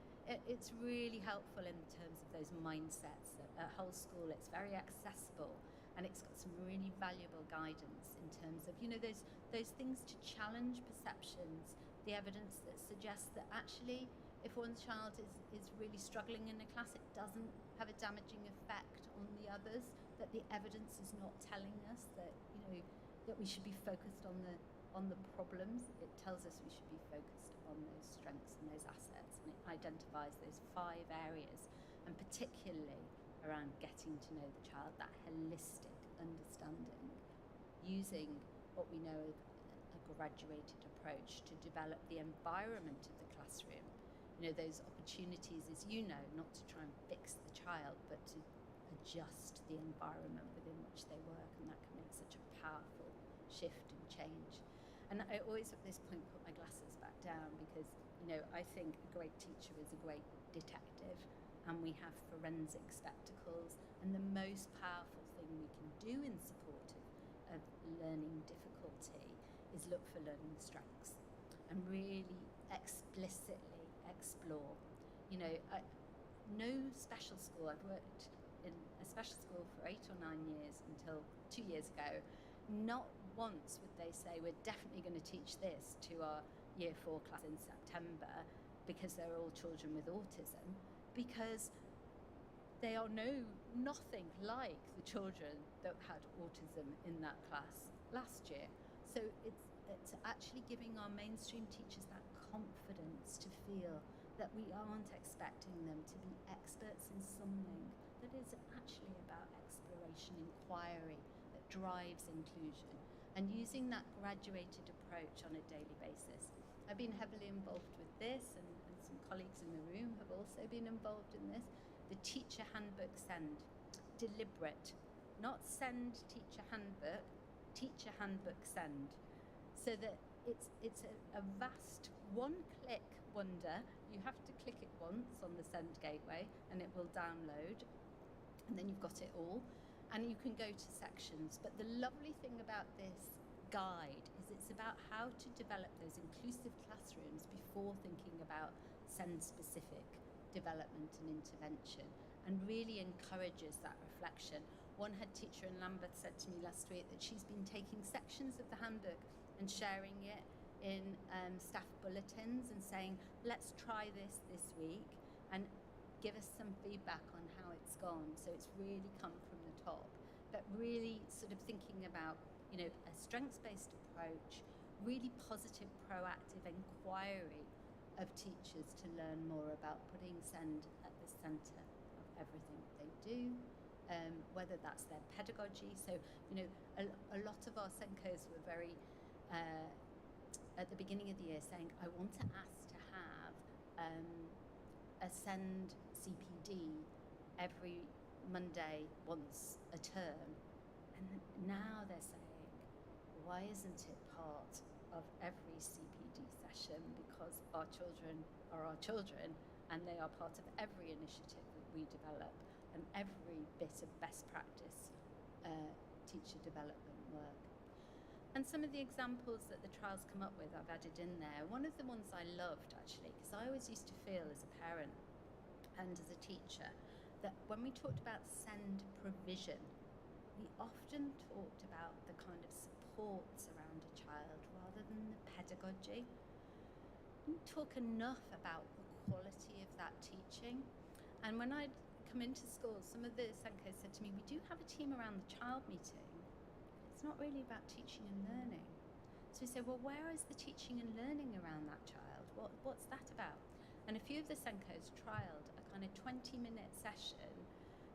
It's really helpful in terms of those mindsets. At whole school, it's very accessible, and it's got some really valuable guidance in terms of, those things to challenge perceptions, the evidence that suggests that actually, if one child is really struggling in a class, it doesn't have a damaging effect on the others, that the evidence is not telling us that, that we should be focused on the problems. It tells us we should be focused on those strengths and those assets, and it identifies those 5 areas, and particularly around getting to know the child, that holistic understanding, using what we know of a graduated approach to develop the environment of the classroom. Those opportunities, as you know, not to try and fix the child, but to adjust the environment within which they work, and that can make such a powerful shift and change. And I always at this point put my glasses back down because, I think a great teacher is a great detective, and we have forensic spectacles, and the most powerful thing we can do in support of learning difficulty is look for learning strengths and really explicitly explore. No special school, I've worked in a special school for 8 or 9 years until 2 years ago. Not once would they say, we're definitely going to teach this to our year 4 class in September because they're all children with autism, because they are nothing like the children that had autism in that class last year. So it's actually giving our mainstream teachers that confidence to feel that we aren't expecting them to be experts in something that is actually about exploration, inquiry, that drives inclusion, and using that graduated approach on a daily basis. I've been heavily involved with this, and some colleagues in the room have also been involved in this. The teacher handbook SEND, deliberate, not SEND teacher handbook, teacher handbook SEND, so that it's a vast one-click wonder. You have to click it once on the SEND gateway and it will download, and then you've got it all, and you can go to sections. But the lovely thing about this guide is it's about how to develop those inclusive classrooms before thinking about SEND-specific development and intervention, and really encourages that reflection. One head teacher in Lambeth said to me last week that she's been taking sections of the handbook and sharing it in staff bulletins and saying, let's try this week and give us some feedback on how it's gone. So it's really come from the top, but really sort of thinking about, a strengths-based approach, really positive, proactive inquiry of teachers to learn more about putting SEND at the centre of everything they do, whether that's their pedagogy. So, a lot of our SENCOs were very, at the beginning of the year, saying, I want to ask to have a SEND CPD every Monday once a term. And now they're saying, why isn't it part of every CPD session? Because our children are our children, and they are part of every initiative that we develop and every bit of best practice teacher development work. And some of the examples that the trials come up with, I've added in there. One of the ones I loved, actually, because I always used to feel as a parent and as a teacher that when we talked about SEND provision, we often talked about the kind of supports around a child rather than the pedagogy. We didn't talk enough about the quality of that teaching. And when I'd come come into schools, some of the Senkos said to me, we do have a team around the child meeting. It's not really about teaching and learning. So we say, well, where is the teaching and learning around that child? What's that about? And a few of the Senkos trialled a kind of 20-minute session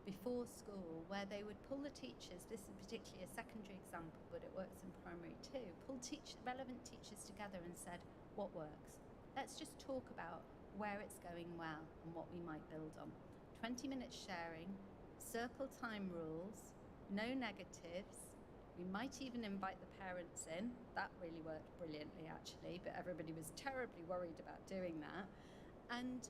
before school where they would pull the teachers, this is particularly a secondary example, but it works in primary too, pull relevant teachers together and said, what works? Let's just talk about where it's going well and what we might build on. 20 minutes sharing, circle time rules, no negatives. We might even invite the parents in. That really worked brilliantly, actually, but everybody was terribly worried about doing that. And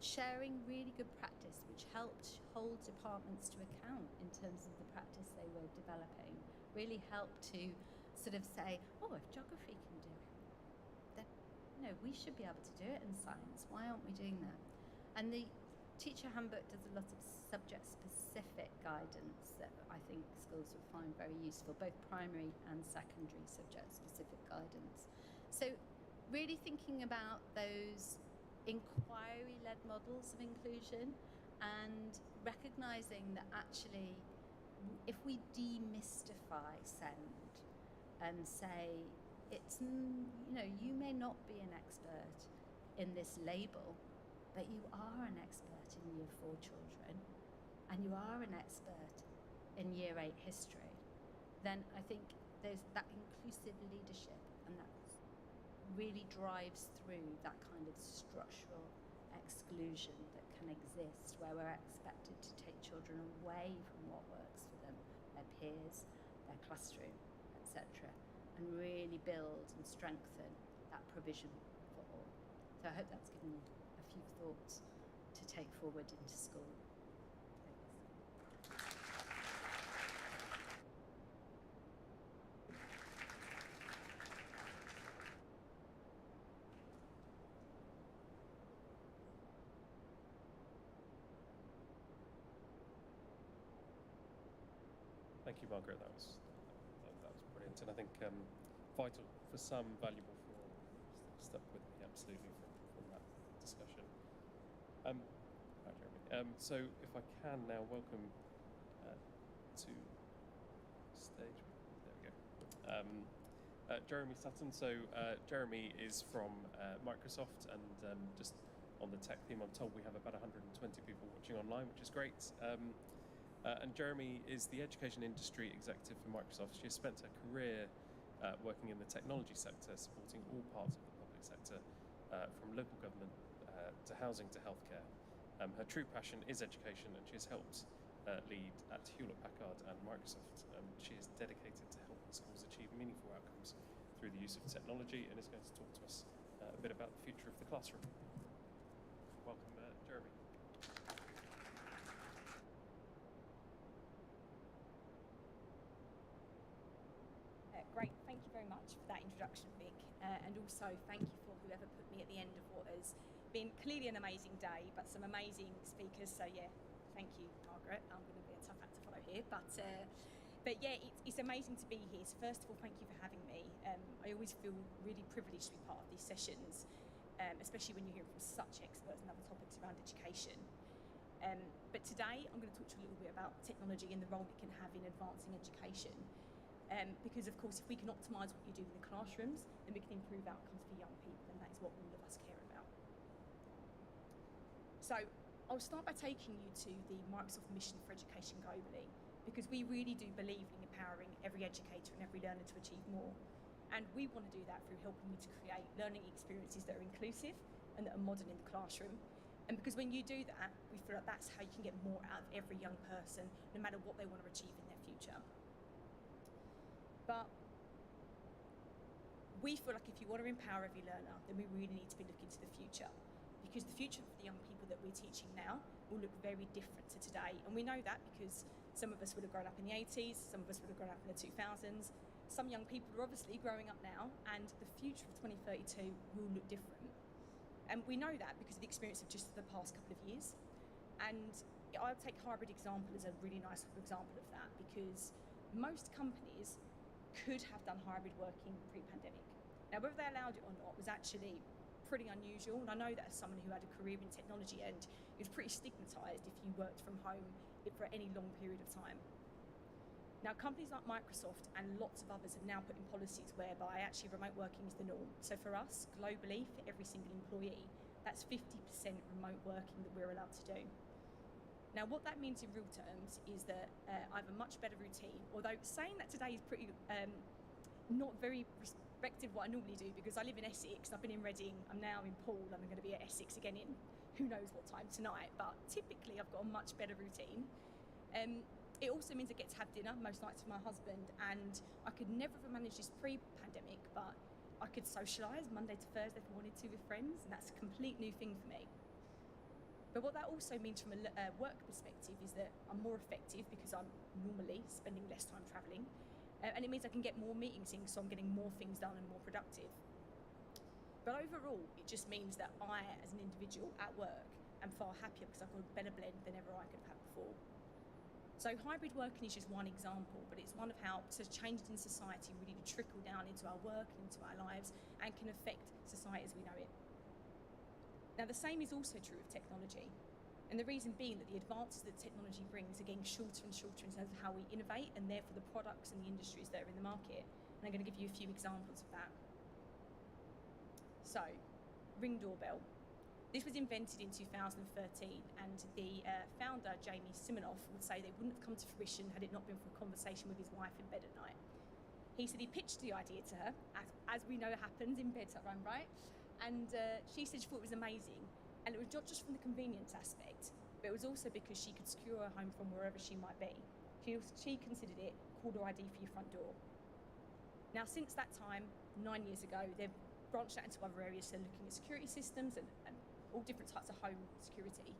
sharing really good practice, which helped hold departments to account in terms of the practice they were developing. Really helped to sort of say, oh, if geography can do it, then we should be able to do it in science. Why aren't we doing that? And the teacher handbook does a lot of subject-specific guidance that I think schools will find very useful, both primary and secondary subject-specific guidance. So really thinking about those inquiry-led models of inclusion and recognising that actually if we demystify SEND and say it's, you may not be an expert in this label, but you are an expert in Year 4 children, and you are an expert in Year 8 history, then I think there's that inclusive leadership, and that really drives through that kind of structural exclusion that can exist, where we're expected to take children away from what works for them, their peers, their classroom, etc., and really build and strengthen that provision for all. So I hope that's given you a few thoughts to take forward into school. Thank you, Margaret. That was brilliant, and I think vital for some, valuable for all. Stuck with me absolutely from that discussion. Hi, Jeremy. So if I can now welcome to stage. There we go. Jeremy Sutton. So Jeremy is from Microsoft, and just on the tech theme, I'm told we have about 120 people watching online, which is great. And Jeremy is the education industry executive for Microsoft. She has spent her career working in the technology sector, supporting all parts of the public sector, from local government to housing to healthcare. Her true passion is education, and she has helped lead at Hewlett-Packard and Microsoft. She is dedicated to helping schools achieve meaningful outcomes through the use of technology, and is going to talk to us a bit about the future of the classroom. Welcome, Jeremy. Great, thank you very much for that introduction, Vic, and also thank you for whoever put me at the end of what has been clearly an amazing day, but some amazing speakers. So yeah, thank you, Margaret. I'm going to be a tough act to follow here, but yeah, it's amazing to be here. So first of all, thank you for having me. I always feel really privileged to be part of these sessions, especially when you're hearing from such experts and other topics around education. But today, I'm going to talk to you a little bit about technology and the role it can have in advancing education. Because of course, if we can optimise what you do in the classrooms, then we can improve outcomes for young people, and that is what all of us care about. So I'll start by taking you to the Microsoft mission for education globally, because we really do believe in empowering every educator and every learner to achieve more. And we want to do that through helping you to create learning experiences that are inclusive and that are modern in the classroom. And because when you do that, we feel like that's how you can get more out of every young person, no matter what they want to achieve in their future. But we feel like if you want to empower every learner, then we really need to be looking to the future, because the future for the young people that we're teaching now will look very different to today. And we know that because some of us would have grown up in the 80s, some of us would have grown up in the 2000s. Some young people are obviously growing up now, and the future of 2032 will look different. And we know that because of the experience of just the past couple of years. And I'll take hybrid example as a really nice example of that, because most companies could have done hybrid working pre-pandemic. Now, whether they allowed it or not was actually pretty unusual, and I know that as someone who had a career in technology and it was pretty stigmatised if you worked from home for any long period of time. Now, companies like Microsoft and lots of others have now put in policies whereby actually remote working is the norm. So for us, globally, for every single employee, that's 50% remote working that we're allowed to do. Now, what that means in real terms is that I have a much better routine, although saying that today is pretty not very respective of what I normally do, because I live in Essex, I've been in Reading, I'm now in Poole, and I'm going to be at Essex again in who knows what time tonight, but typically I've got a much better routine. It also means I get to have dinner most nights with my husband, and I could never have managed this pre-pandemic, but I could socialise Monday to Thursday if I wanted to with friends, and that's a complete new thing for me. But what that also means from a work perspective is that I'm more effective because I'm normally spending less time travelling, and it means I can get more meetings in, so I'm getting more things done and more productive. But overall, it just means that I, as an individual at work, am far happier because I've got a better blend than ever I could have had before. So hybrid working is just one example, but it's one of how it's changed in society really to trickle down into our work and into our lives and can affect society as we know it. Now, the same is also true of technology. And the reason being that the advances that technology brings are getting shorter and shorter in terms of how we innovate, and therefore the products and the industries that are in the market. And I'm going to give you a few examples of that. So, Ring doorbell. This was invented in 2013, and the founder, Jamie Siminoff, would say that it wouldn't have come to fruition had it not been for a conversation with his wife in bed at night. He said he pitched the idea to her, as we know happens in bedtime, right? And she said she thought it was amazing. And it was not just from the convenience aspect, but it was also because she could secure her home from wherever she might be. She considered it caller ID for your front door. Now, since that time, 9 years ago, they've branched out into other areas, so looking at security systems and all different types of home security.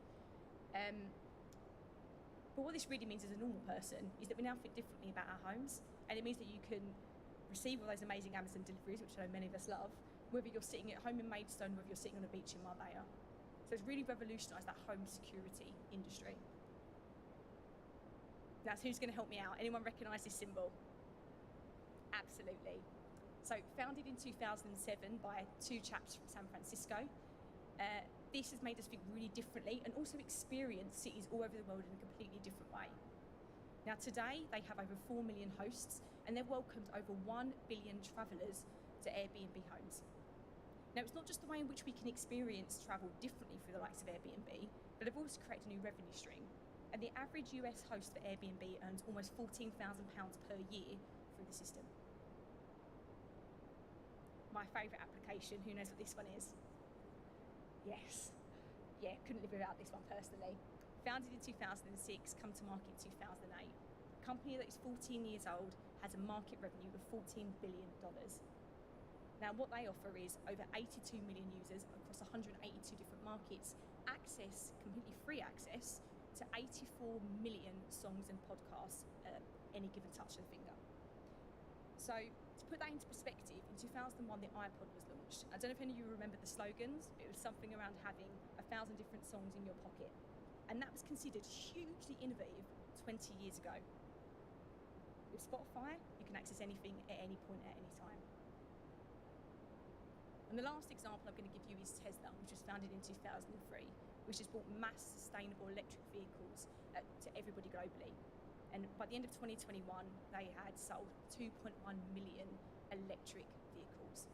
But what this really means as a normal person is that we now think differently about our homes, and it means that you can receive all those amazing Amazon deliveries, which I know many of us love, whether you're sitting at home in Maidstone, whether you're sitting on a beach in Marbella. So it's really revolutionised that home security industry. Now, who's going to help me out? Anyone recognise this symbol? Absolutely. So founded in 2007 by two chaps from San Francisco, this has made us think really differently and also experience cities all over the world in a completely different way. Now today, they have over 4 million hosts, and they've welcomed over 1 billion travellers to Airbnb homes. Now, it's not just the way in which we can experience travel differently through the likes of Airbnb, but they've also created a new revenue stream. And the average US host for Airbnb earns almost £14,000 per year through the system. My favourite application, who knows what this one is? Yes. Yeah, couldn't live without this one personally. Founded in 2006, come to market in 2008. A company that is 14 years old has a market revenue of $14 billion. Now, what they offer is over 82 million users across 182 different markets, completely free access to 84 million songs and podcasts at any given touch of the finger. So, to put that into perspective, in 2001 the iPod was launched. I don't know if any of you remember the slogans, but it was something around having 1,000 different songs in your pocket. And that was considered hugely innovative 20 years ago. With Spotify, you can access anything at any point at any time. And the last example I'm going to give you is Tesla, which was founded in 2003, which has brought mass sustainable electric vehicles to everybody globally. And by the end of 2021, they had sold 2.1 million electric vehicles.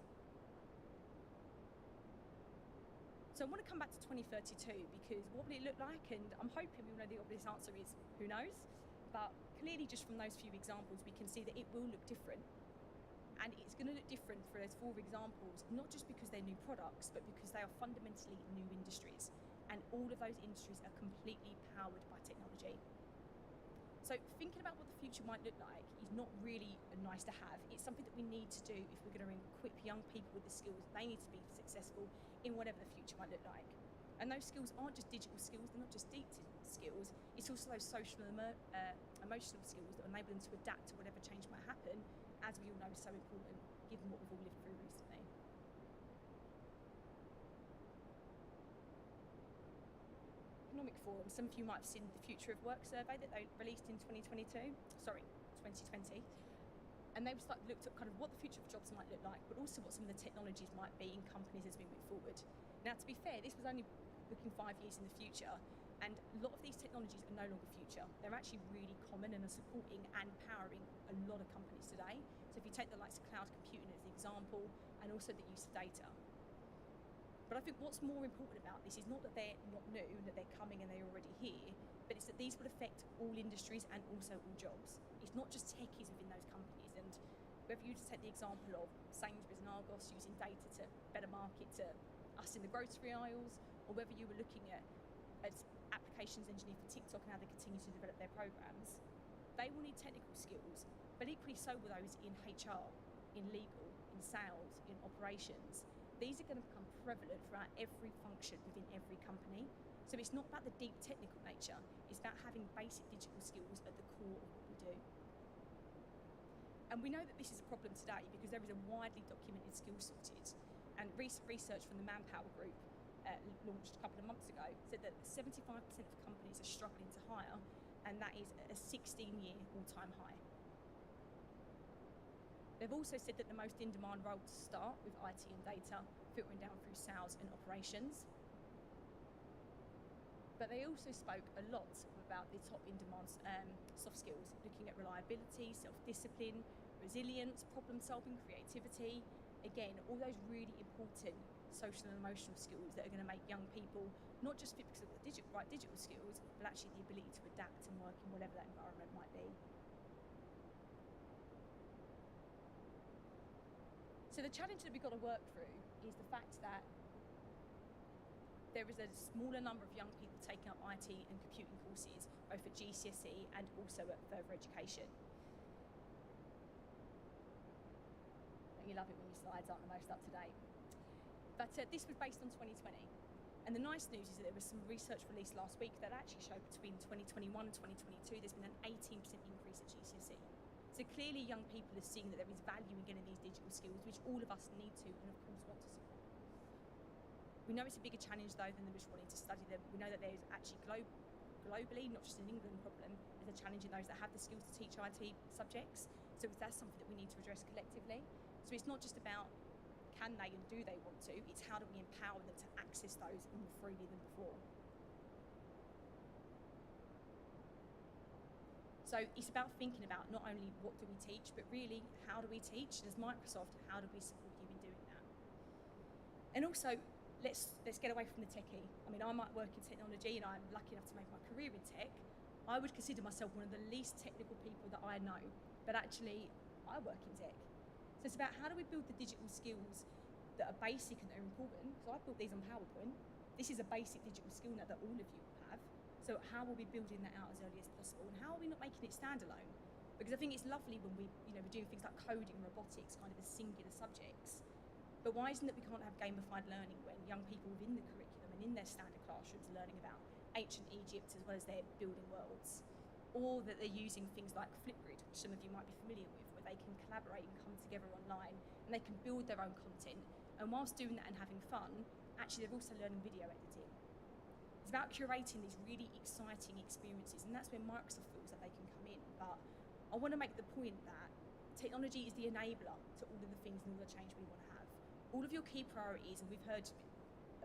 So I want to come back to 2032 because what will it look like? And I'm hoping we'll know the obvious answer is who knows? But clearly just from those few examples, we can see that it will look different. And it's going to look different for those 4 examples, not just because they're new products, but because they are fundamentally new industries. And all of those industries are completely powered by technology. So thinking about what the future might look like is not really nice to have. It's something that we need to do if we're going to equip young people with the skills they need to be successful in whatever the future might look like. And those skills aren't just digital skills, they're not just deep skills, it's also those social and emotional skills that enable them to adapt to whatever change might happen, as we all know is so important given what we've all lived through recently. Economic Forum, some of you might have seen the Future of Work survey that they released in 2020. And they've looked at kind of what the future of jobs might look like, but also what some of the technologies might be in companies as we move forward. Now, to be fair, this was only looking 5 years in the future. And a lot of these technologies are no longer future. They're actually really common and are supporting and powering a lot of companies today. So if you take the likes of cloud computing as the example, and also the use of data. But I think what's more important about this is not that they're not new, that they're coming and they're already here, but it's that these will affect all industries and also all jobs. It's not just techies within those companies. And whether you just take the example of Sainsbury's and Argos using data to better market to us in the grocery aisles, or whether you were looking at applications engineer for TikTok and how they continue to develop their programs, they will need technical skills, but equally so will those in HR, in legal, in sales, in operations. These are going to become prevalent throughout every function within every company. So it's not about the deep technical nature, it's about having basic digital skills at the core of what we do. And we know that this is a problem today because there is a widely documented skills shortage. And recent research from the Manpower Group, launched a couple of months ago, said that 75% of companies are struggling to hire, and that is a 16-year all-time high. They've also said that the most in-demand roles start with IT and data, filtering down through sales and operations. But they also spoke a lot about the top in-demand soft skills, looking at reliability, self-discipline, resilience, problem-solving, creativity. Again, all those really important social and emotional skills that are going to make young people not just fit because they've got the right digital skills, but actually the ability to adapt and work in whatever that environment might be. So the challenge that we've got to work through is the fact that there is a smaller number of young people taking up IT and computing courses, both at GCSE and also at further education. And you love it when your slides aren't the most up to date. But this was based on 2020. And the nice news is that there was some research released last week that actually showed between 2021 and 2022, there's been an 18% increase at GCSE. So clearly young people are seeing that there is value in getting these digital skills, which all of us need to and of course want to support. We know it's a bigger challenge though than them just wanting to study them. We know that there's actually globally, not just an England problem, there's a challenge in those that have the skills to teach IT subjects. So that's something that we need to address collectively. So it's not just about can they and do they want to, it's how do we empower them to access those more freely than before. So it's about thinking about not only what do we teach, but really how do we teach? And as Microsoft, how do we support you in doing that? And also, let's get away from the techie. I mean, I might work in technology and I'm lucky enough to make my career in tech. I would consider myself one of the least technical people that I know, but actually I work in tech. So it's about how do we build the digital skills that are basic and that are important. So I've built these on PowerPoint. This is a basic digital skill now that all of you have. So how are we building that out as early as possible? And how are we not making it standalone? Because I think it's lovely when we're doing things like coding, robotics, kind of as singular subjects. But why isn't it we can't have gamified learning when young people within the curriculum and in their standard classrooms are learning about ancient Egypt as well as their building worlds? Or that they're using things like Flipgrid, which some of you might be familiar with, where they can collaborate and come together online and they can build their own content. And whilst doing that and having fun, actually they're also learning video editing. It's about curating these really exciting experiences, and that's where Microsoft feels that they can come in. But I want to make the point that technology is the enabler to all of the things and all the change we want to have. All of your key priorities, and we've heard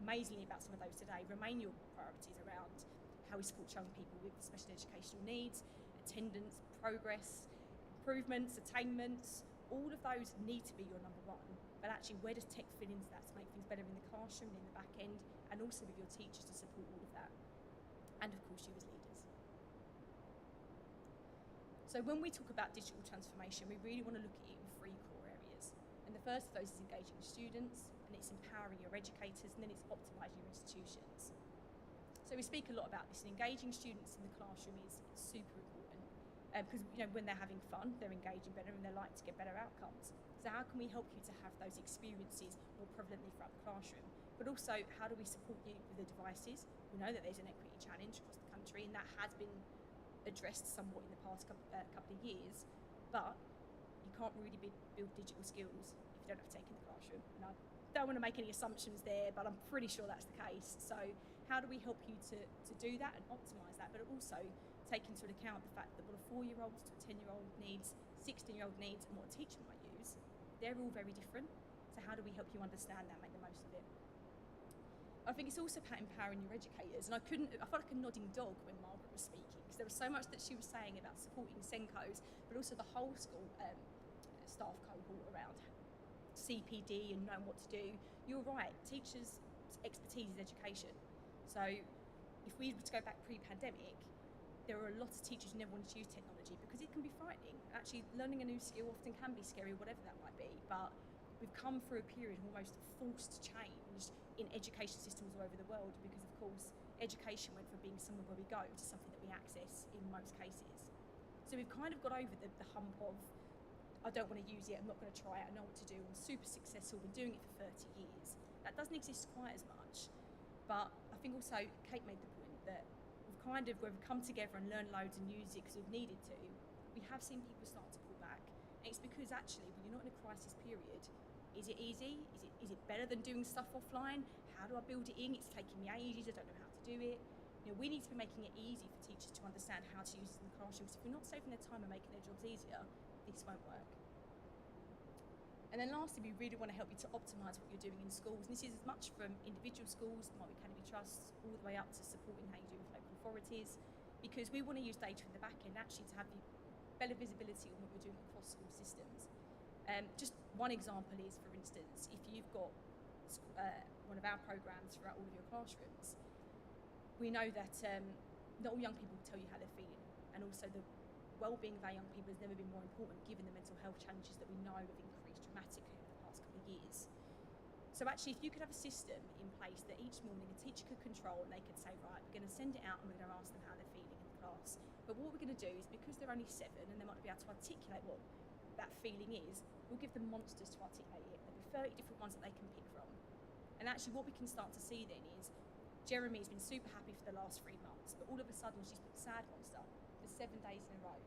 amazingly about some of those today, remain your priorities around how we support young people with special educational needs, attendance, progress, improvements, attainments. All of those need to be your number one. But actually, where does tech fit into that to make things better in the classroom, in the back end, and also with your teachers to support all of that? And of course, you as leaders. So when we talk about digital transformation, we really want to look at it in 3 core areas. And the first of those is engaging students, and it's empowering your educators, and then it's optimising your institutions. So we speak a lot about this, and engaging students in the classroom is super important. Because when they're having fun, they're engaging better and they're likely to get better outcomes. So how can we help you to have those experiences more prevalently throughout the classroom? But also, how do we support you with the devices? We know that there's an equity challenge across the country, and that has been addressed somewhat in the past couple of years. But you can't really build digital skills if you don't have tech in the classroom. And I don't want to make any assumptions there, but I'm pretty sure that's the case. So how do we help you to do that and optimise that, but also take into account the fact that what a 4-year-old to a 10-year-old needs, 16-year-old needs, and what a teacher might use, they're all very different. So how do we help you understand that, make the most of it? I think it's also about empowering your educators. And I felt like a nodding dog when Margaret was speaking, because there was so much that she was saying about supporting Senkos, but also the whole school staff cohort around CPD and knowing what to do. You're right, teachers' expertise is education. So if we were to go back pre-pandemic, there are a lot of teachers who never wanted to use technology because it can be frightening. Actually, learning a new skill often can be scary, whatever that might be. But we've come through a period of almost forced change in education systems all over the world because, of course, education went from being somewhere where we go to something that we access in most cases. So we've kind of got over the hump of, I don't want to use it, I'm not going to try it, I know what to do, I'm super successful, been doing it for 30 years. That doesn't exist quite as much. But I think also Kate made the point that we've come together and learned loads and used it because we've needed to. We have seen people start to pull back. And it's because actually, when you're not in a crisis period, is it easy? Is it better than doing stuff offline? How do I build it in? It's taking me ages, I don't know how to do it. You know, we need to be making it easy for teachers to understand how to use it in the classroom. So if we're not saving their time and making their jobs easier, this won't work. And then lastly, we really want to help you to optimise what you're doing in schools. And this is as much from individual schools, Mark Academy Trusts, all the way up to supporting how you do with local authorities, because we want to use data in the back end actually to have you better visibility on what you're doing across school systems. Just one example is, for instance, if you've got one of our programmes throughout all of your classrooms, we know that not all young people tell you how they're feeling, and also the well-being of our young people has never been more important given the mental health challenges that we know have increased dramatically over the past couple of years. So actually, if you could have a system in place that each morning a teacher could control and they could say, right, we're going to send it out and we're going to ask them how they're feeling in the class. But what we're going to do is, because they're only 7 and they might not be able to articulate what that feeling is, we'll give them monsters to articulate it. There'll be 30 different ones that they can pick from. And actually what we can start to see then is, Jeremy's been super happy for the last 3 months, but all of a sudden she's put sad monster for 7 days in a row.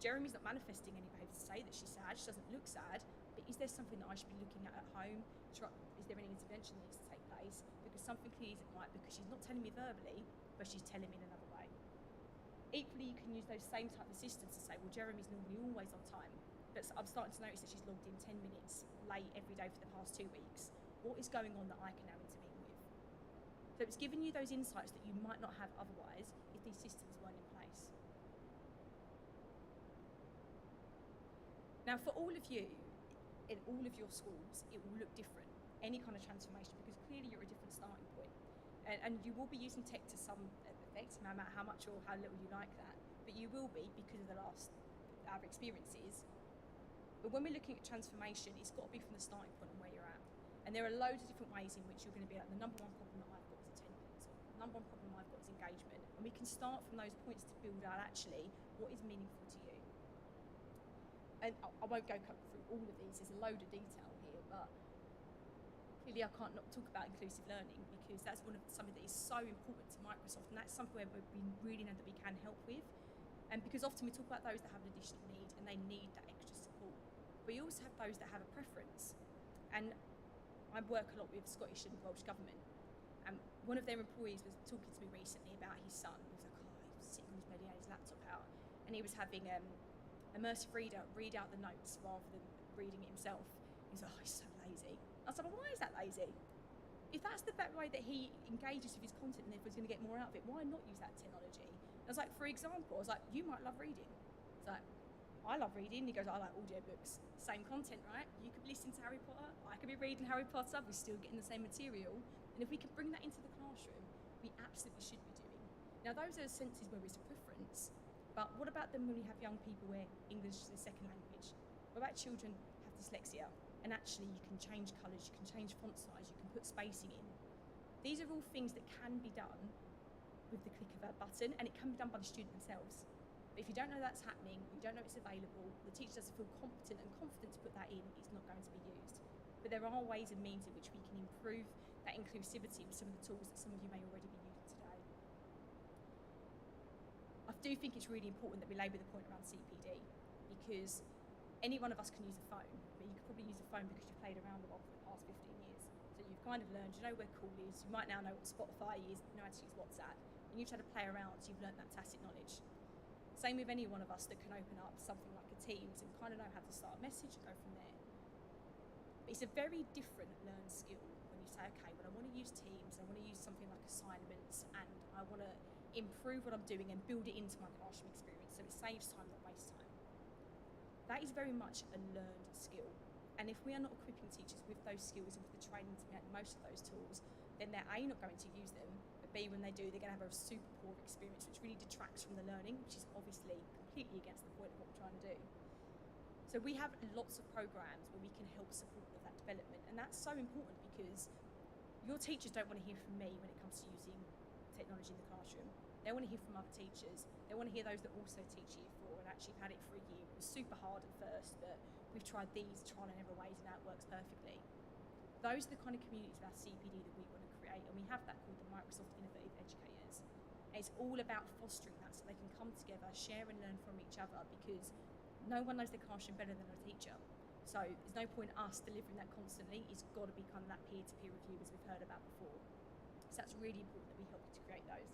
Jeremy's not manifesting any behaviour to say that she's sad, she doesn't look sad, but is there something that I should be looking at home? Is there any intervention that needs to take place? Because something clearly isn't right, because she's not telling me verbally, but she's telling me in another way. Equally, you can use those same type of systems to say, well, Jeremy's normally always on time, but I'm starting to notice that she's logged in 10 minutes late every day for the past 2 weeks. What is going on that I can now intervene with? So it's giving you those insights that you might not have otherwise if these systems weren't in place. Now, for all of you, in all of your schools, it will look different, any kind of transformation, because clearly you're at a different starting point. And you will be using tech to some effect, no matter how much or how little you like that, but you will be because of our experiences. But when we're looking at transformation, it's got to be from the starting point and where you're at. And there are loads of different ways in which you're going to be like, the number one problem that I've got is attendance, or the number one problem I've got is engagement. And we can start from those points to build out actually what is meaningful to you. And I won't go through all of these, there's a load of detail here, but clearly I can't not talk about inclusive learning, because that's something that is so important to Microsoft, and that's something where we really know that we can help with. And because often we talk about those that have an additional need and they need that extra support. But you also have those that have a preference. And I work a lot with Scottish and Welsh Government, and one of their employees was talking to me recently about his son. He was like, he was sitting on his bed, he had his laptop out, and he was having immersive reader read out the notes rather than reading it himself. He's like, he's so lazy. I was like, well, why is that lazy? If that's the way that he engages with his content and therefore he's going to get more out of it, why not use that technology? I was like, for example, I was like, you might love reading. It's like, I love reading. He goes, I like audiobooks. Same content, right? You could be listening to Harry Potter, I could be reading Harry Potter, we're still getting the same material. And if we can bring that into the classroom, we absolutely should be doing. Now, those are senses where it's a preference. But what about them when we have young people where English is their second language? What about children who have dyslexia? And actually you can change colours, you can change font size, you can put spacing in. These are all things that can be done with the click of a button, and it can be done by the student themselves. But if you don't know that's happening, you don't know it's available, the teacher doesn't feel competent and confident to put that in, it's not going to be used. But there are ways and means in which we can improve that inclusivity with some of the tools that some of you may already be using today. I do think it's really important that we labour the point around CPD, because any one of us can use a phone, but you could probably use a phone because you've played around with one for the past 15 years. So you've kind of learned, you know where cool is, you might now know what Spotify is, you know how to use WhatsApp, and you've tried to play around, so you've learned that tacit knowledge. Same with any one of us that can open up something like a Teams and kind of know how to start a message and go from there. But it's a very different learned skill when you say, okay, well, I want to use Teams, I want to use something like assignments, and I want to improve what I'm doing and build it into my classroom experience so it saves time, not wastes time. That is very much a learned skill. And if we are not equipping teachers with those skills and with the training to make most of those tools, then they're A, not going to use them, but B, when they do, they're going to have a super poor experience, which really detracts from the learning, which is obviously completely against the point of what we're trying to do. So we have lots of programs where we can help support all of that development, and that's so important because your teachers don't want to hear from me when it comes to using technology in the classroom. They want to hear from other teachers. They want to hear those that also teach Year 4 and actually have had it for a year. It was super hard at first, but we've tried these trial and error ways and now it works perfectly. Those are the kind of communities of our CPD that we want to create, and we have that called the Microsoft Innovative Educators. It's all about fostering that so they can come together, share and learn from each other, because no one knows their classroom better than a teacher. So there's no point us delivering that constantly. It's got to be kind of that peer-to-peer review as we've heard about before. So that's really important that we help to create those.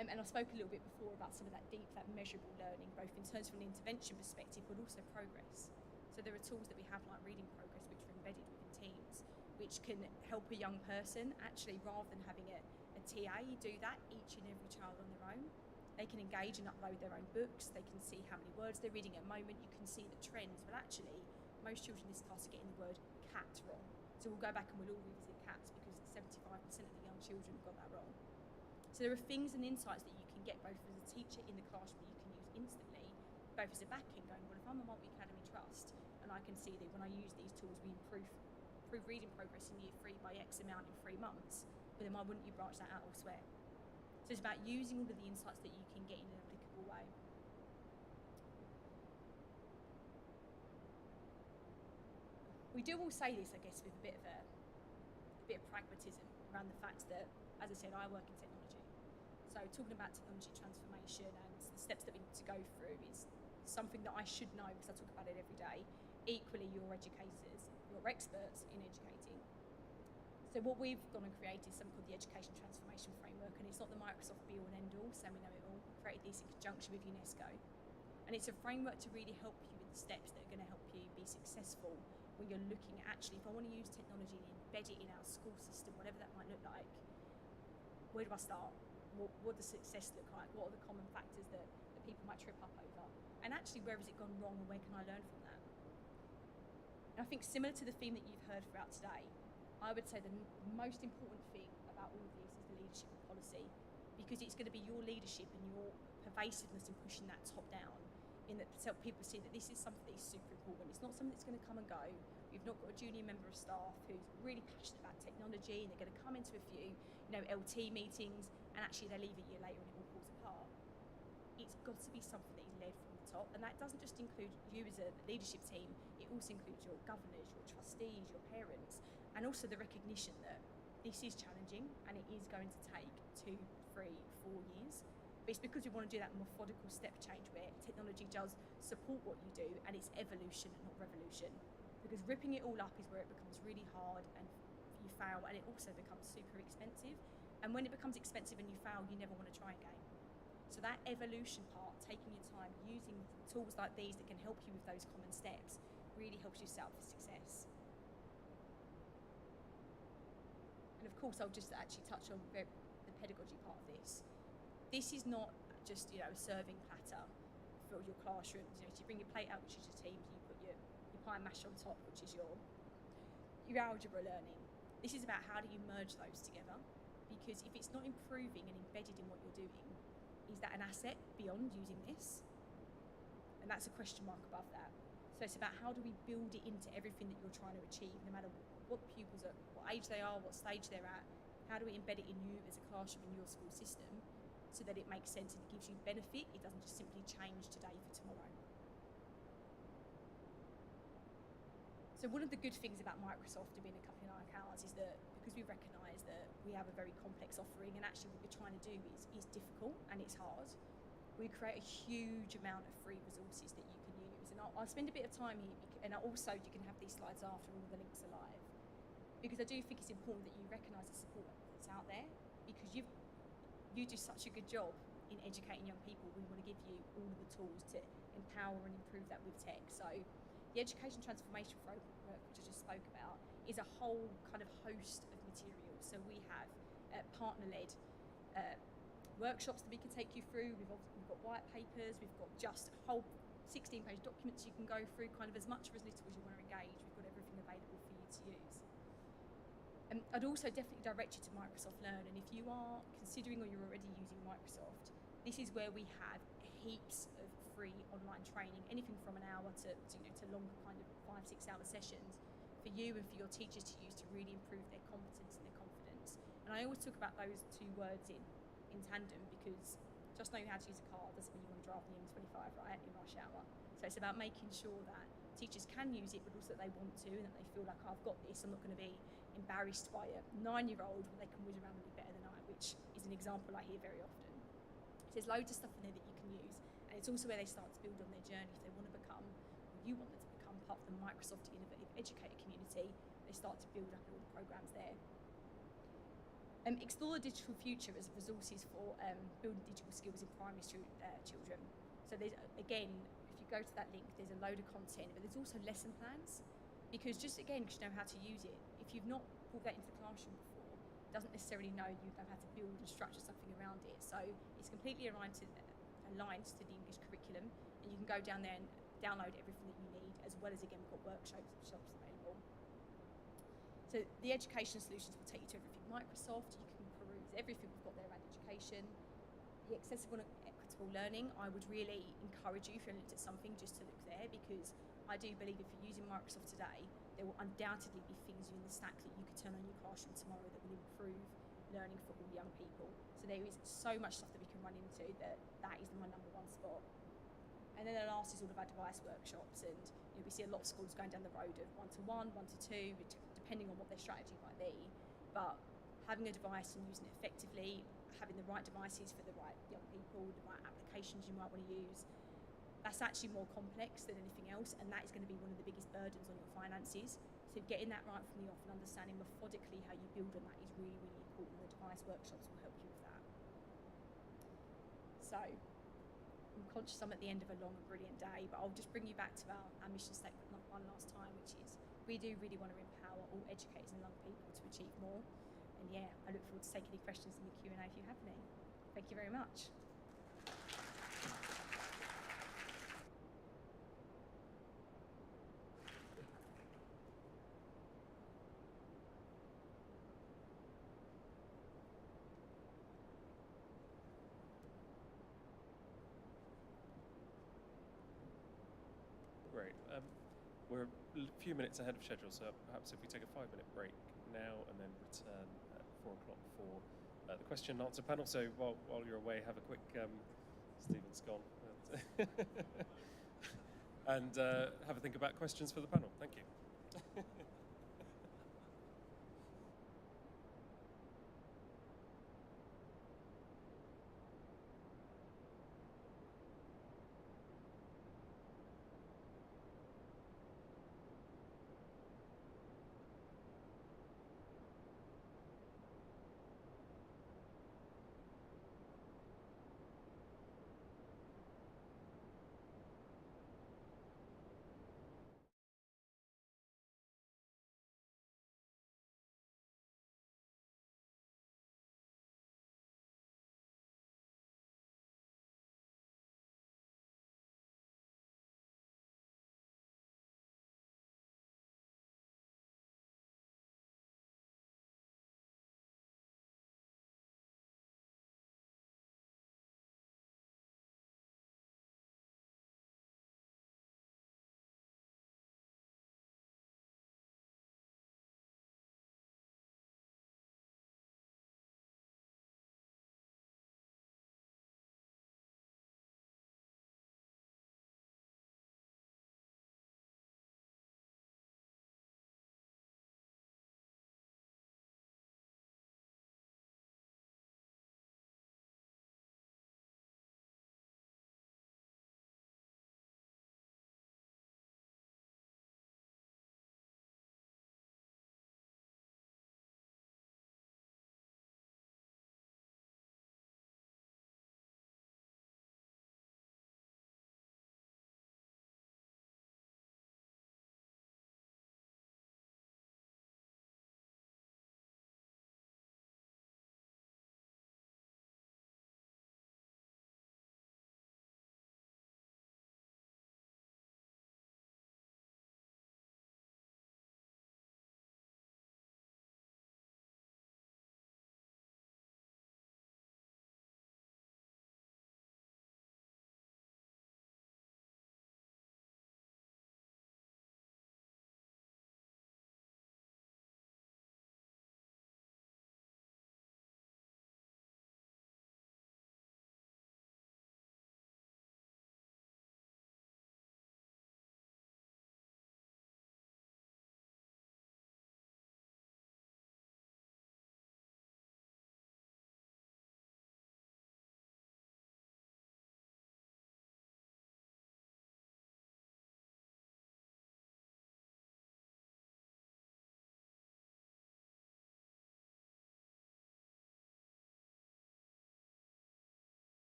And I spoke a little bit before about some of that deep, that measurable learning, both in terms of an intervention perspective, but also progress. So there are tools that we have like reading progress, which are embedded within Teams, which can help a young person actually, rather than having a TA do that, each and every child on their own. They can engage and upload their own books. They can see how many words they're reading at a moment. You can see the trends. But actually, most children in this class are getting the word cat wrong. So we'll go back and we'll all revisit cats because 75% of the young children got that wrong. So there are things and insights that you can get both as a teacher in the classroom you can use instantly, both as a back-end going, well, if I'm a multi-academy trust and I can see that when I use these tools we improve reading progress in Year 3 by X amount in 3 months, but then why wouldn't you branch that out elsewhere? So it's about using all of the insights that you can get in an applicable way. We do all say this, I guess, with a bit of pragmatism around the fact that, as I said, I work in technology. So talking about technology transformation and the steps that we need to go through is something that I should know because I talk about it every day. Equally, you're educators, you're experts in educating. So what we've gone and created is something called the Education Transformation Framework, and it's not the Microsoft be all and end all, so we know it all. We created this in conjunction with UNESCO. And it's a framework to really help you with the steps that are going to help you be successful when you're looking at, actually, if I want to use technology and embed it in our school system, whatever that might look like, where do I start? What does success look like? What are the common factors that people might trip up over? And actually, where has it gone wrong and where can I learn from that? And I think similar to the theme that you've heard throughout today, I would say the most important thing about all of this is the leadership of policy, because it's going to be your leadership and your pervasiveness in pushing that top down, in that people see that this is something that is super important. It's not something that's going to come and go. You've not got a junior member of staff who's really passionate about technology and they're going to come into a few, LT meetings, and actually they leave a year later and it all falls apart. It's got to be something that is led from the top, and that doesn't just include you as a leadership team, it also includes your governors, your trustees, your parents, and also the recognition that this is challenging and it is going to take 2, 3, 4 years. But it's because we want to do that methodical step change where technology does support what you do and it's evolution and not revolution. Because ripping it all up is where it becomes really hard and you fail, and it also becomes super expensive. And when it becomes expensive and you fail, you never want to try again. So that evolution part, taking your time, using tools like these that can help you with those common steps, really helps you set up for success. And of course, I'll just actually touch on the pedagogy part of this. This is not just, a serving platter for your classrooms. So you bring your plate out, which is your Teams, you put your pie and mash on top, which is your algebra learning. This is about how do you merge those together, because if it's not improving and embedded in what you're doing, is that an asset beyond using this? And that's a question mark above that. So it's about how do we build it into everything that you're trying to achieve, no matter what pupils are, what age they are, what stage they're at. How do we embed it in you as a classroom in your school system so that it makes sense and it gives you benefit? It doesn't just simply change today for tomorrow. So one of the good things about Microsoft and being a company like ours is that because we recognise that we have a very complex offering and actually what we're trying to do is difficult and it's hard, we create a huge amount of free resources that you can use. And I'll spend a bit of time here, and also you can have these slides after all the links are live, because I do think it's important that you recognise the support that's out there, because you do such a good job in educating young people. We want to give you all of the tools to empower and improve that with tech. So the Education Transformation Framework, which I just spoke about, is a whole kind of host of material. So we have partner-led workshops that we can take you through. We've got white papers, we've got just whole 16-page documents you can go through, kind of as much or as little as you want to engage. We've got everything available for you to use. I'd also definitely direct you to Microsoft Learn, and if you are considering or you're already using Microsoft, this is where we have heaps of free online training, anything from an hour to longer kind of 5-6 hour sessions for you and for your teachers to use to really improve their competence and their confidence. And I always talk about those two words in tandem, because just knowing how to use a car doesn't mean you want to drive the M25, right, in rush hour. So it's about making sure that teachers can use it, but also that they want to, and that they feel like, oh, I've got this, I'm not going to be embarrassed by a 9-year-old when they can whiz around a bit better than I, which is an example I hear very often. So there's loads of stuff in there that you can use, and it's also where they start to build on their journey. If they want to become, or you want them to become part of the Microsoft Innovative Educator community, they start to build up all the programs there. Explore the digital future as resources for building digital skills in primary children. So there's, again, if you go to that link, there's a load of content, but there's also lesson plans, because just again, because you know how to use it. If you've not brought that into the classroom before, doesn't necessarily know you know how to build and structure something around it. So it's completely aligned to the English curriculum, and you can go down there and download everything that you need, as well as, again, we've got workshops available. So the education solutions will take you to everything Microsoft. You can peruse everything we've got there around education. The accessible and equitable learning, I would really encourage you, if you're looked at something, just to look there, because I do believe if you're using Microsoft today, there will undoubtedly be things in the stack that you could turn on your classroom tomorrow that will improve learning for all young people. So there is so much stuff that we can run into that is my number one spot. And then the last is all of our device workshops, and we see a lot of schools going down the road of 1-to-1, 1-to-2, depending on what their strategy might be. But having a device and using it effectively, having the right devices for the right young people, the right applications you might want to use, that's actually more complex than anything else, and that is going to be one of the biggest burdens on your finances. So getting that right from the off and understanding methodically how you build on that is really, really important. The device workshops will help you with that. So I'm conscious I'm at the end of a long and brilliant day, but I'll just bring you back to our mission statement one last time, which is we do really want to empower all educators and young people to achieve more. And yeah, I look forward to taking any questions in the Q&A if you have any. Thank you very much. Great. We're a few minutes ahead of schedule, so perhaps if we take a 5-minute break now and then return at 4 o'clock for the question and answer panel. So while you're away, have a quick, Stephen's gone, and have a think about questions for the panel. Thank you.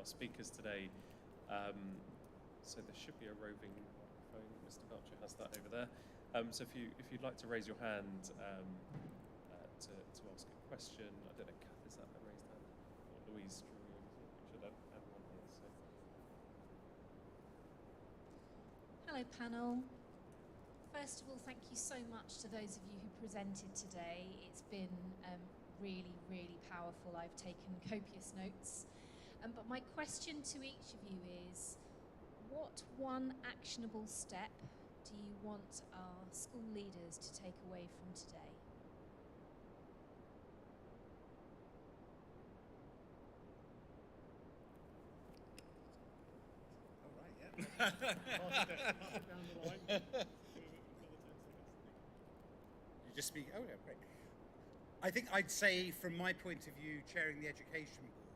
speakers today. So there should be a roving microphone. Mr. Belcher has that over there. So if you'd like to raise your hand to ask a question, I don't know, Kath, is that a raised hand? Or Louise, we should have one here. So. Hello panel. First of all, thank you so much to those of you who presented today. It's been really, really powerful. I've taken copious notes. But my question to each of you is, what one actionable step do you want our school leaders to take away from today? All right, yeah. You just speak. Oh, yeah, great. I think I'd say, from my point of view, chairing the education board,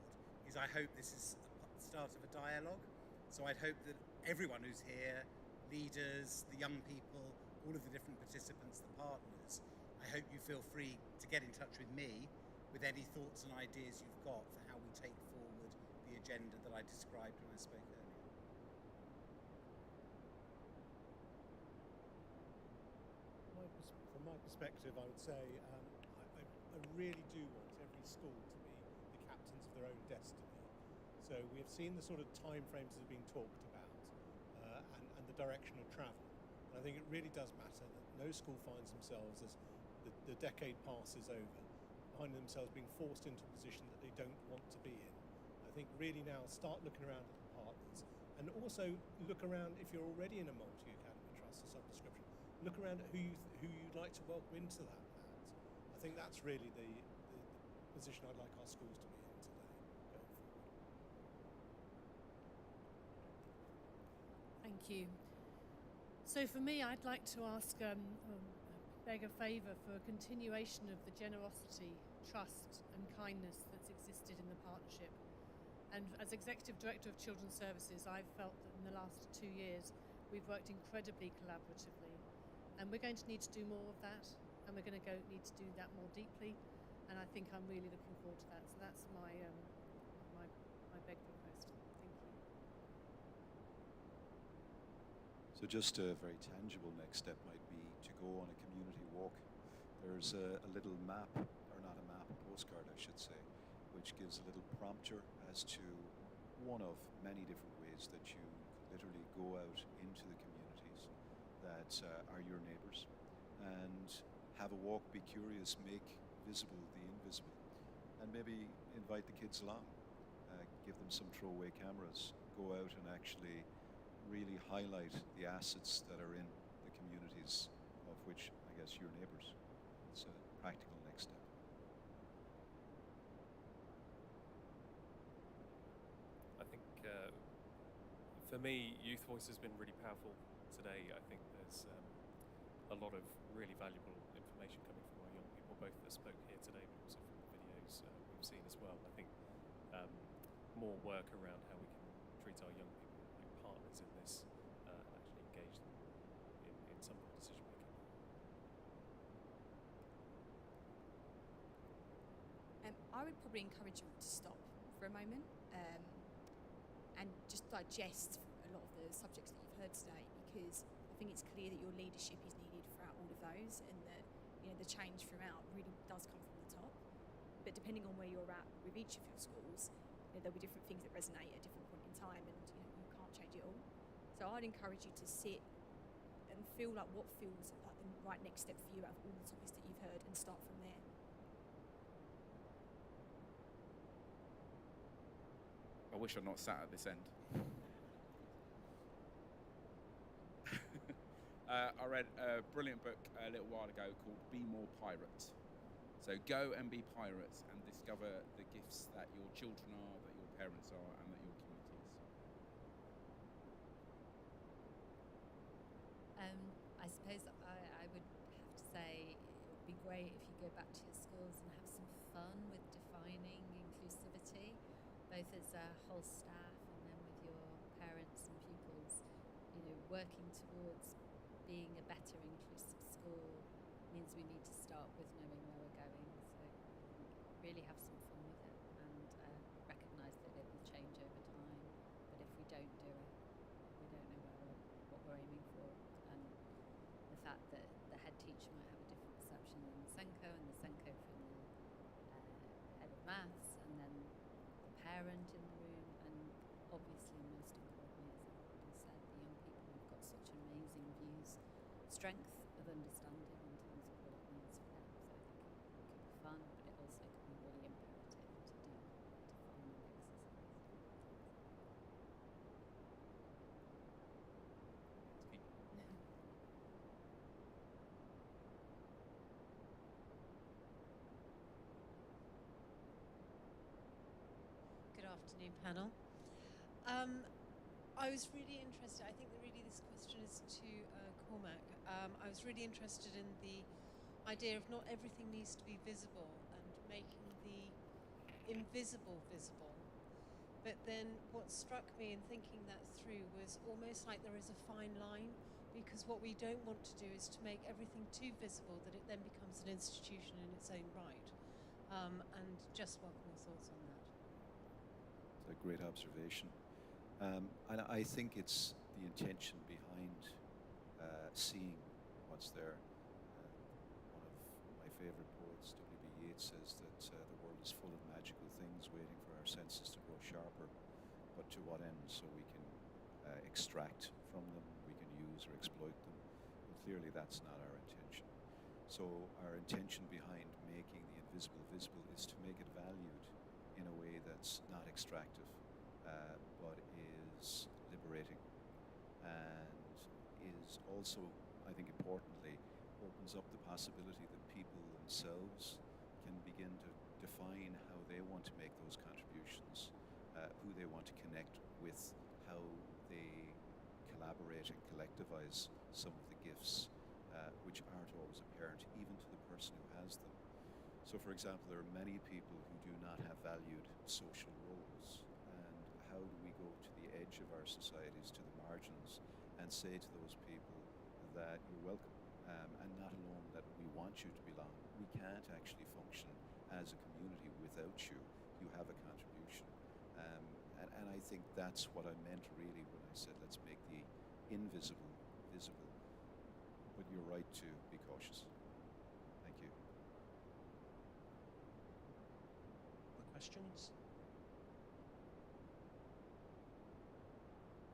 is I hope this is the start of a dialogue. So I'd hope that everyone who's here, leaders, the young people, all of the different participants, the partners, I hope you feel free to get in touch with me with any thoughts and ideas you've got for how we take forward the agenda that I described when I spoke earlier. From my perspective, I would say I really do want every school to be the captains of their own destiny. So we have seen the sort of time frames that are being talked about and the direction of travel. And I think it really does matter that no school finds themselves, as the decade passes over, finding themselves being forced into a position that they don't want to be in. I think really now start looking around at the partners, and also look around, if you're already in a multi-academy trust of some description, look around at who you'd like to welcome into that. I think that's really the position I'd like our schools to be in today, going forward. Thank you. So for me, I'd like to ask, beg a favour for a continuation of the generosity, trust and kindness that's existed in the partnership. And as Executive Director of Children's Services, I've felt that in the last 2 years, we've worked incredibly collaboratively. And we're going to need to do more of that, and we're going to need to do that more deeply. And I think I'm really looking forward to that. So that's my big request. Thank you. So just a very tangible next step might be to go on a community walk. There's a little map, or not a map, a postcard I should say, which gives a little prompter as to one of many different ways that you could literally go out into the communities that are your neighbours and have a walk, be curious, make visible the invisible, and maybe invite the kids along, give them some throwaway cameras, go out and actually really highlight the assets that are in the communities of which, I guess, you're neighbours. It's a practical next step. I think for me, Youth Voice has been really powerful today. I think there's a lot of really valuable information coming from our young people, both that spoke here today, but also from the videos we've seen as well. I think more work around how we can treat our young people like partners in this, and actually engage them in some of the decision making. I would probably encourage you to stop for a moment and just digest a lot of the subjects that you've heard today, because I think it's clear that your leadership is needed throughout all of those, and that the change throughout really does come from the top. But depending on where you're at with each of your schools, there'll be different things that resonate at a different point in time, and you can't change it all. So I'd encourage you to sit and feel like what feels like the right next step for you out of all the topics that you've heard, and start from there. I wish I'd not sat at this end. I read a brilliant book a little while ago called Be More Pirate. So go and be pirates and discover the gifts that your children are, that your parents are, and that your community is. I suppose I would have to say it would be great if you go back to your schools and have some fun with defining inclusivity, both as a whole staff and then with your parents and pupils. Working towards being a better inclusive school means we need to start with knowing where we're going. So really have some fun with it, and recognise that it will change over time. parent in the room, and obviously, most importantly, as I've already said, the young people who've got such amazing views, strength of understanding in terms of what it means for them. So I think it could be fun, but it also could be really imperative to do defining exercise. Good afternoon, panel. I was really interested, I think that really this question is to Cormac. I was really interested in the idea of not everything needs to be visible and making the invisible visible. But then what struck me in thinking that through was almost like there is a fine line, because what we don't want to do is to make everything too visible that it then becomes an institution in its own right. And just welcome your thoughts on that. It's a great observation. And I think it's the intention behind seeing what's there. One of my favorite poets, W.B. Yeats, says that the world is full of magical things waiting for our senses to grow sharper. But to what end? So we can extract from them, we can use or exploit them. Well, clearly that's not our intention. So our intention behind making the invisible visible is to make it valued in a way that's not extractive, but is liberating, and is also, I think importantly, opens up the possibility that people themselves can begin to define how they want to make those contributions, who they want to connect with, how they collaborate and collectivize some of the gifts which aren't always apparent even to the person who has them. So, for example, there are many people who do not have valued social roles, and how do we go to the edge of our societies, to the margins, and say to those people that you're welcome, and not alone that we want you to belong. We can't actually function as a community without you. You have a contribution. And I think that's what I meant really when I said let's make the invisible visible. But you're right to be cautious. Thank you. Other questions?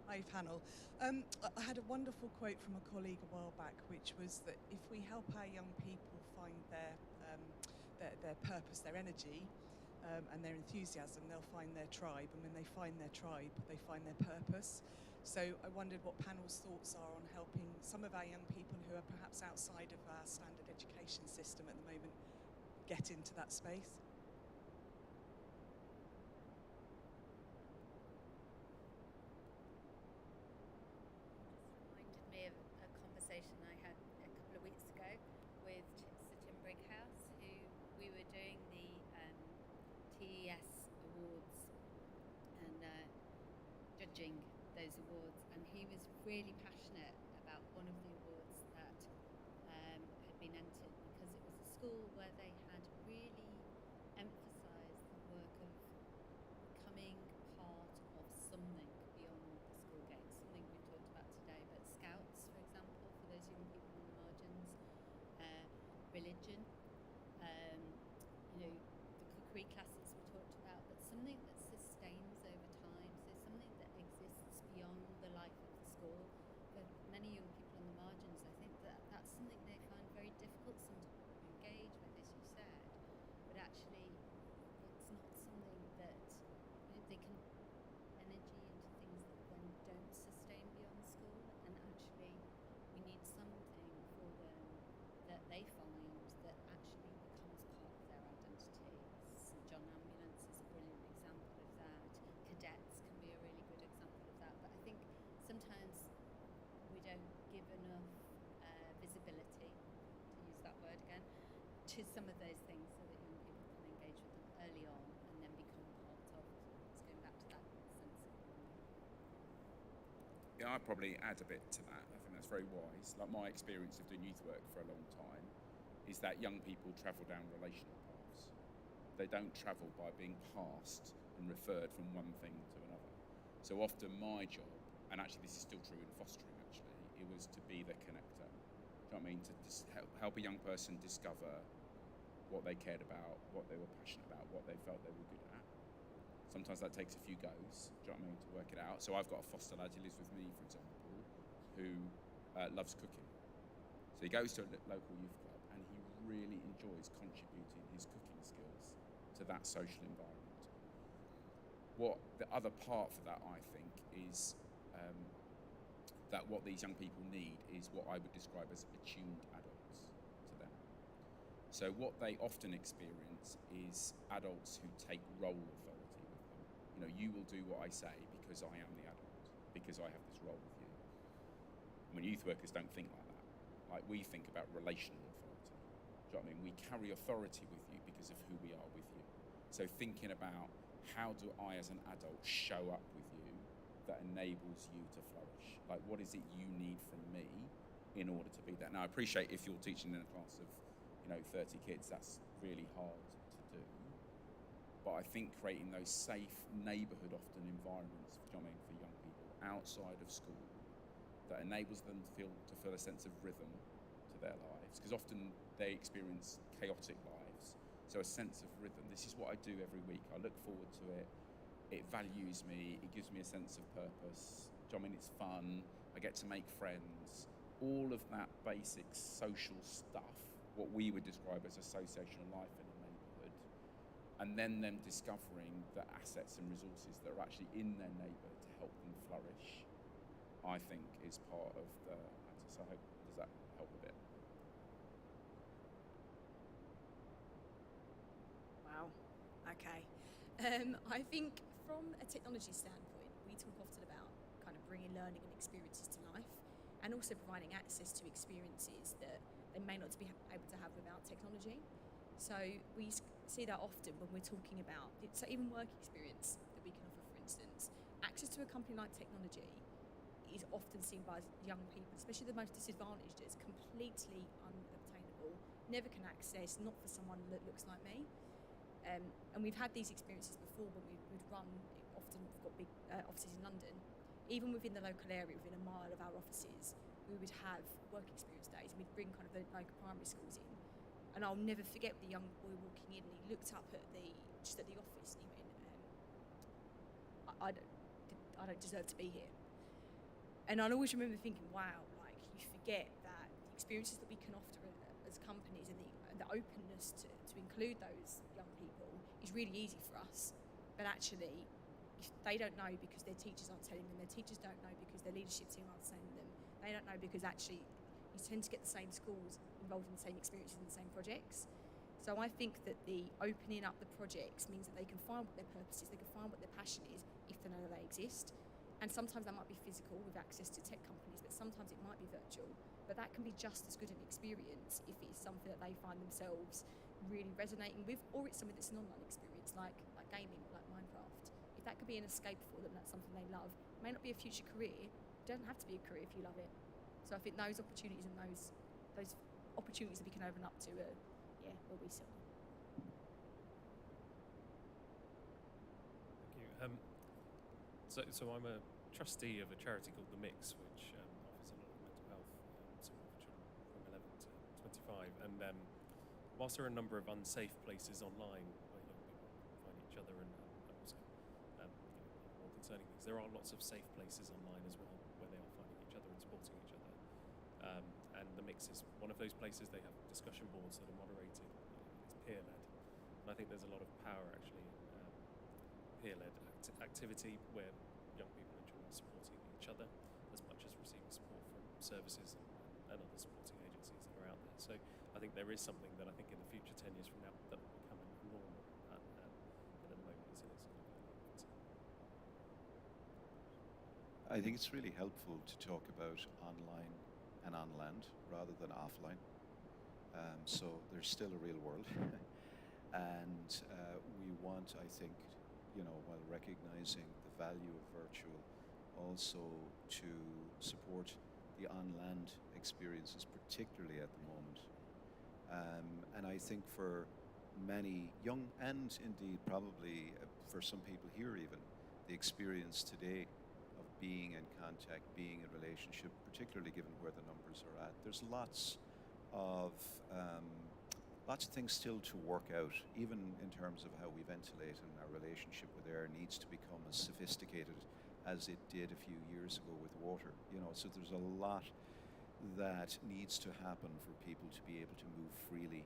Hi, panel. I had a wonderful quote from a colleague a while back, which was that if we help our young people find their purpose, their energy, and their enthusiasm, they'll find their tribe. And when they find their tribe, they find their purpose. So I wondered what panel's thoughts are on helping some of our young people who are perhaps outside of our standard education system at the moment get into that space. Reminded me of a conversation I had a couple of weeks ago with Sir Tim Brighouse, who we were doing the TES awards and judging those awards, and he was really passionate about one of the awards that had been entered, because it was a school where they had really emphasised the work of becoming part of something beyond the school gates, something we've talked about today, but Scouts, for example, for those young people on the margins, religion, the cookery classes we talked about, but something that sustains over time, so something that exists beyond the life of the school. For many young people on the margins, I think that that's something they find very difficult sometimes to engage with, as you said, but actually it's not something that they can energy into things that then don't sustain beyond school, and actually we need something for them that they find that actually becomes part of their identity. St John Ambulance is a brilliant example of that. Cadets can be a really good example of that, but I think sometimes we don't give enough visibility, to use that word again, to some of those things so that young people can engage with them early on and then become part of. It's going back to that sense of Yeah, I'd probably add a bit to that. I think that's very wise. Like, my experience of doing youth work for a long time is that young people travel down relational paths. They don't travel by being passed and referred from one thing to another. So often my job, and actually this is still true in fostering actually, it was to be the connector. Do you know what I mean? To help a young person discover what they cared about, what they were passionate about, what they felt they were good at. Sometimes that takes a few goes, do you know what I mean, to work it out. So I've got a foster lad who lives with me, for example, who loves cooking. So he goes to a local youth club and he really enjoys contributing his cooking skills to that social environment. What the other part for that, I think, is that what these young people need is what I would describe as attuned adults to them. So what they often experience is adults who take role authority with them. You know, you will do what I say because I am the adult, because I have this role with you. I mean, youth workers don't think like that. Like, we think about relational authority. Do you know what I mean? We carry authority with you because of who we are with you. So thinking about how do I as an adult show up with you that enables you to flourish? Like, what is it you need from me in order to be that? Now, I appreciate if you're teaching in a class of, 30 kids, that's really hard to do. But I think creating those safe neighbourhood often environments, for young people outside of school that enables them to feel a sense of rhythm to their lives, because often they experience chaotic lives. So a sense of rhythm. This is what I do every week. I look forward to it. It values me. It gives me a sense of purpose. It's fun. I get to make friends. All of that basic social stuff, what we would describe as associational life in a neighbourhood, and then them discovering the assets and resources that are actually in their neighbour to help them flourish, I think is part of the answer. So I hope, does that help a bit? Wow. Okay. I think from a technology standpoint, we talk often about kind of bringing learning and experiences to life, and also providing access to experiences that they may not be able to have without technology. So we see that often when we're talking about, so even work experience that we can offer, for instance, access to a company like technology is often seen by young people, especially the most disadvantaged, as completely unobtainable, never can access, not for someone that looks like me. And we've had these experiences before when we would run, often we've got big offices in London, even within the local area, within a mile of our offices, we would have work experience days, and we'd bring kind of the local primary schools in. And I'll never forget the young boy walking in, and he looked up at the office, and he went, I don't deserve to be here. And I'll always remember thinking, wow, like, you forget that the experiences that we can offer as companies, and the openness to include those young people is really easy for us. But actually, if they don't know because their teachers aren't telling them, their teachers don't know because their leadership team aren't telling them, they don't know because actually you tend to get the same schools involved in the same experiences and the same projects. So I think that the opening up the projects means that they can find what their purpose is, they can find what their passion is if they know that they exist. And sometimes that might be physical with access to tech companies, but sometimes it might be virtual. But that can be just as good an experience if it's something that they find themselves really resonating with, or it's something that's an online experience like gaming, like Minecraft. If that could be an escape for them, that's something they love. It may not be a future career, it doesn't have to be a career if you love it. So I think those opportunities and those opportunities that we can open up to will be silver. Thank you. So I'm a trustee of a charity called The Mix, which offers a lot of mental health support for children from 11 to 25. And whilst there are a number of unsafe places online where young people find each other and also more concerning things, there are lots of safe places online as well where they are finding each other and supporting each other. And The Mix is one of those places. They have discussion boards that are moderated. It's peer-led. And I think there's a lot of power actually in peer-led activity where young people and children are supporting each other as much as receiving support from services and other supporting agencies that are out there. So I think there is something that I think in the future, 10 years from now, that will become a norm, and at the moment it's in its infancy. I think it's really helpful to talk about online and on land rather than offline. So there's still a real world. And we want, I think, while recognizing the value of virtual, also to support the on-land experiences, particularly at the moment. And I think for many young, and indeed probably for some people here even, the experience today of being in contact, being in relationship, particularly given where the numbers are at, there's lots of lots of things still to work out, even in terms of how we ventilate, and our relationship with air needs to become as sophisticated as it did a few years ago with water. So there's a lot that needs to happen for people to be able to move freely,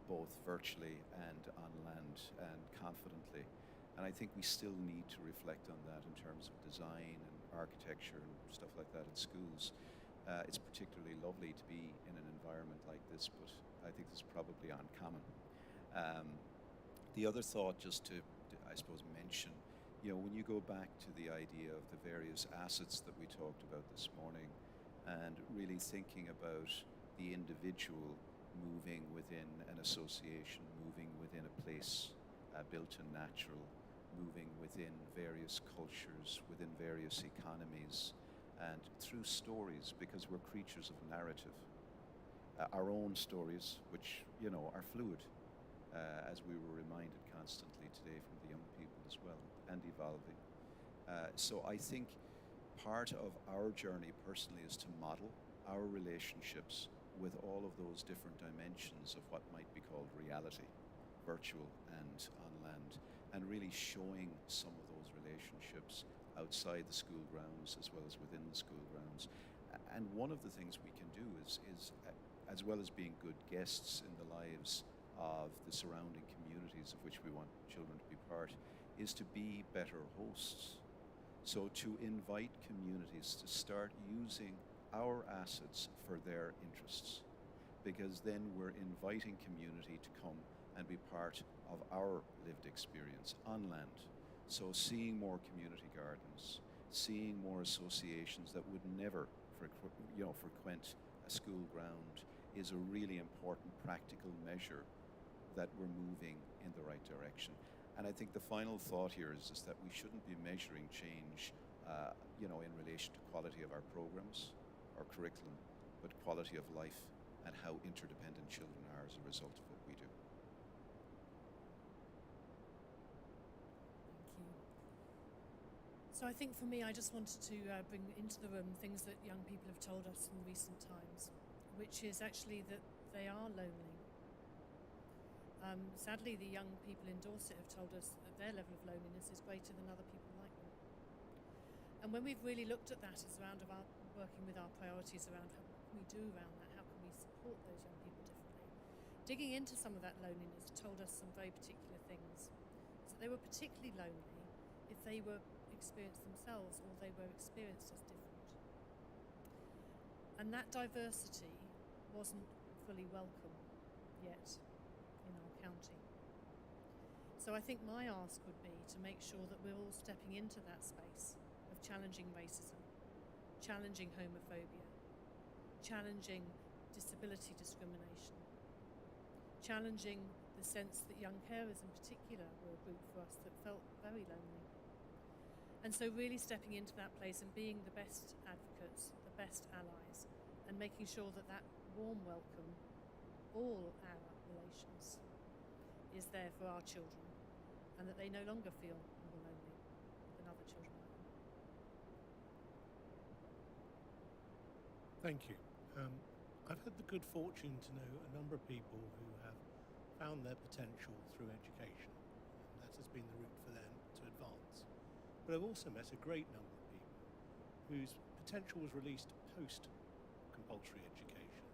both virtually and on land, and confidently. And I think we still need to reflect on that in terms of design and architecture and stuff like that in schools. It's particularly lovely to be in an environment like this, but I think it's probably uncommon. The other thought, just to, I suppose, mention, when you go back to the idea of the various assets that we talked about this morning, and really thinking about the individual moving within an association, moving within a place built and natural, moving within various cultures, within various economies, and through stories, because we're creatures of narrative. Our own stories, which, are fluid, as we were reminded constantly today from the young people as well, and evolving. So I think part of our journey personally is to model our relationships with all of those different dimensions of what might be called reality, virtual and on land, and really showing some of those relationships outside the school grounds as well as within the school grounds. And one of the things we can do is as well as being good guests in the lives of the surrounding communities of which we want children to be part, is to be better hosts. So to invite communities to start using our assets for their interests, because then we're inviting community to come and be part of our lived experience on land. So seeing more community gardens, seeing more associations that would never frequent a school ground is a really important practical measure that we're moving in the right direction. And I think the final thought here is that we shouldn't be measuring change in relation to quality of our programs or curriculum, but quality of life and how interdependent children are as a result of what we do. Thank you. So I think for me, I just wanted to bring into the room things that young people have told us in recent times, which is actually that they are lonely. Sadly, the young people in Dorset have told us that their level of loneliness is greater than other people like them. And when we've really looked at that as around of working with our priorities around what can we do around that, how can we support those young people differently, digging into some of that loneliness told us some very particular things. So they were particularly lonely if they were experienced themselves or they were experienced as different. And that diversity wasn't fully welcome yet in our county. So I think my ask would be to make sure that we're all stepping into that space of challenging racism, challenging homophobia, challenging disability discrimination, challenging the sense that young carers in particular were a group for us that felt very lonely. And so really stepping into that place and being the best advocates, the best allies, and making sure that that warm welcome, all our relations, is there for our children, and that they no longer feel more lonely than other children like them. Thank you. I've had the good fortune to know a number of people who have found their potential through education, and that has been the route for them to advance. But I've also met a great number of people whose potential was released post-compulsory education.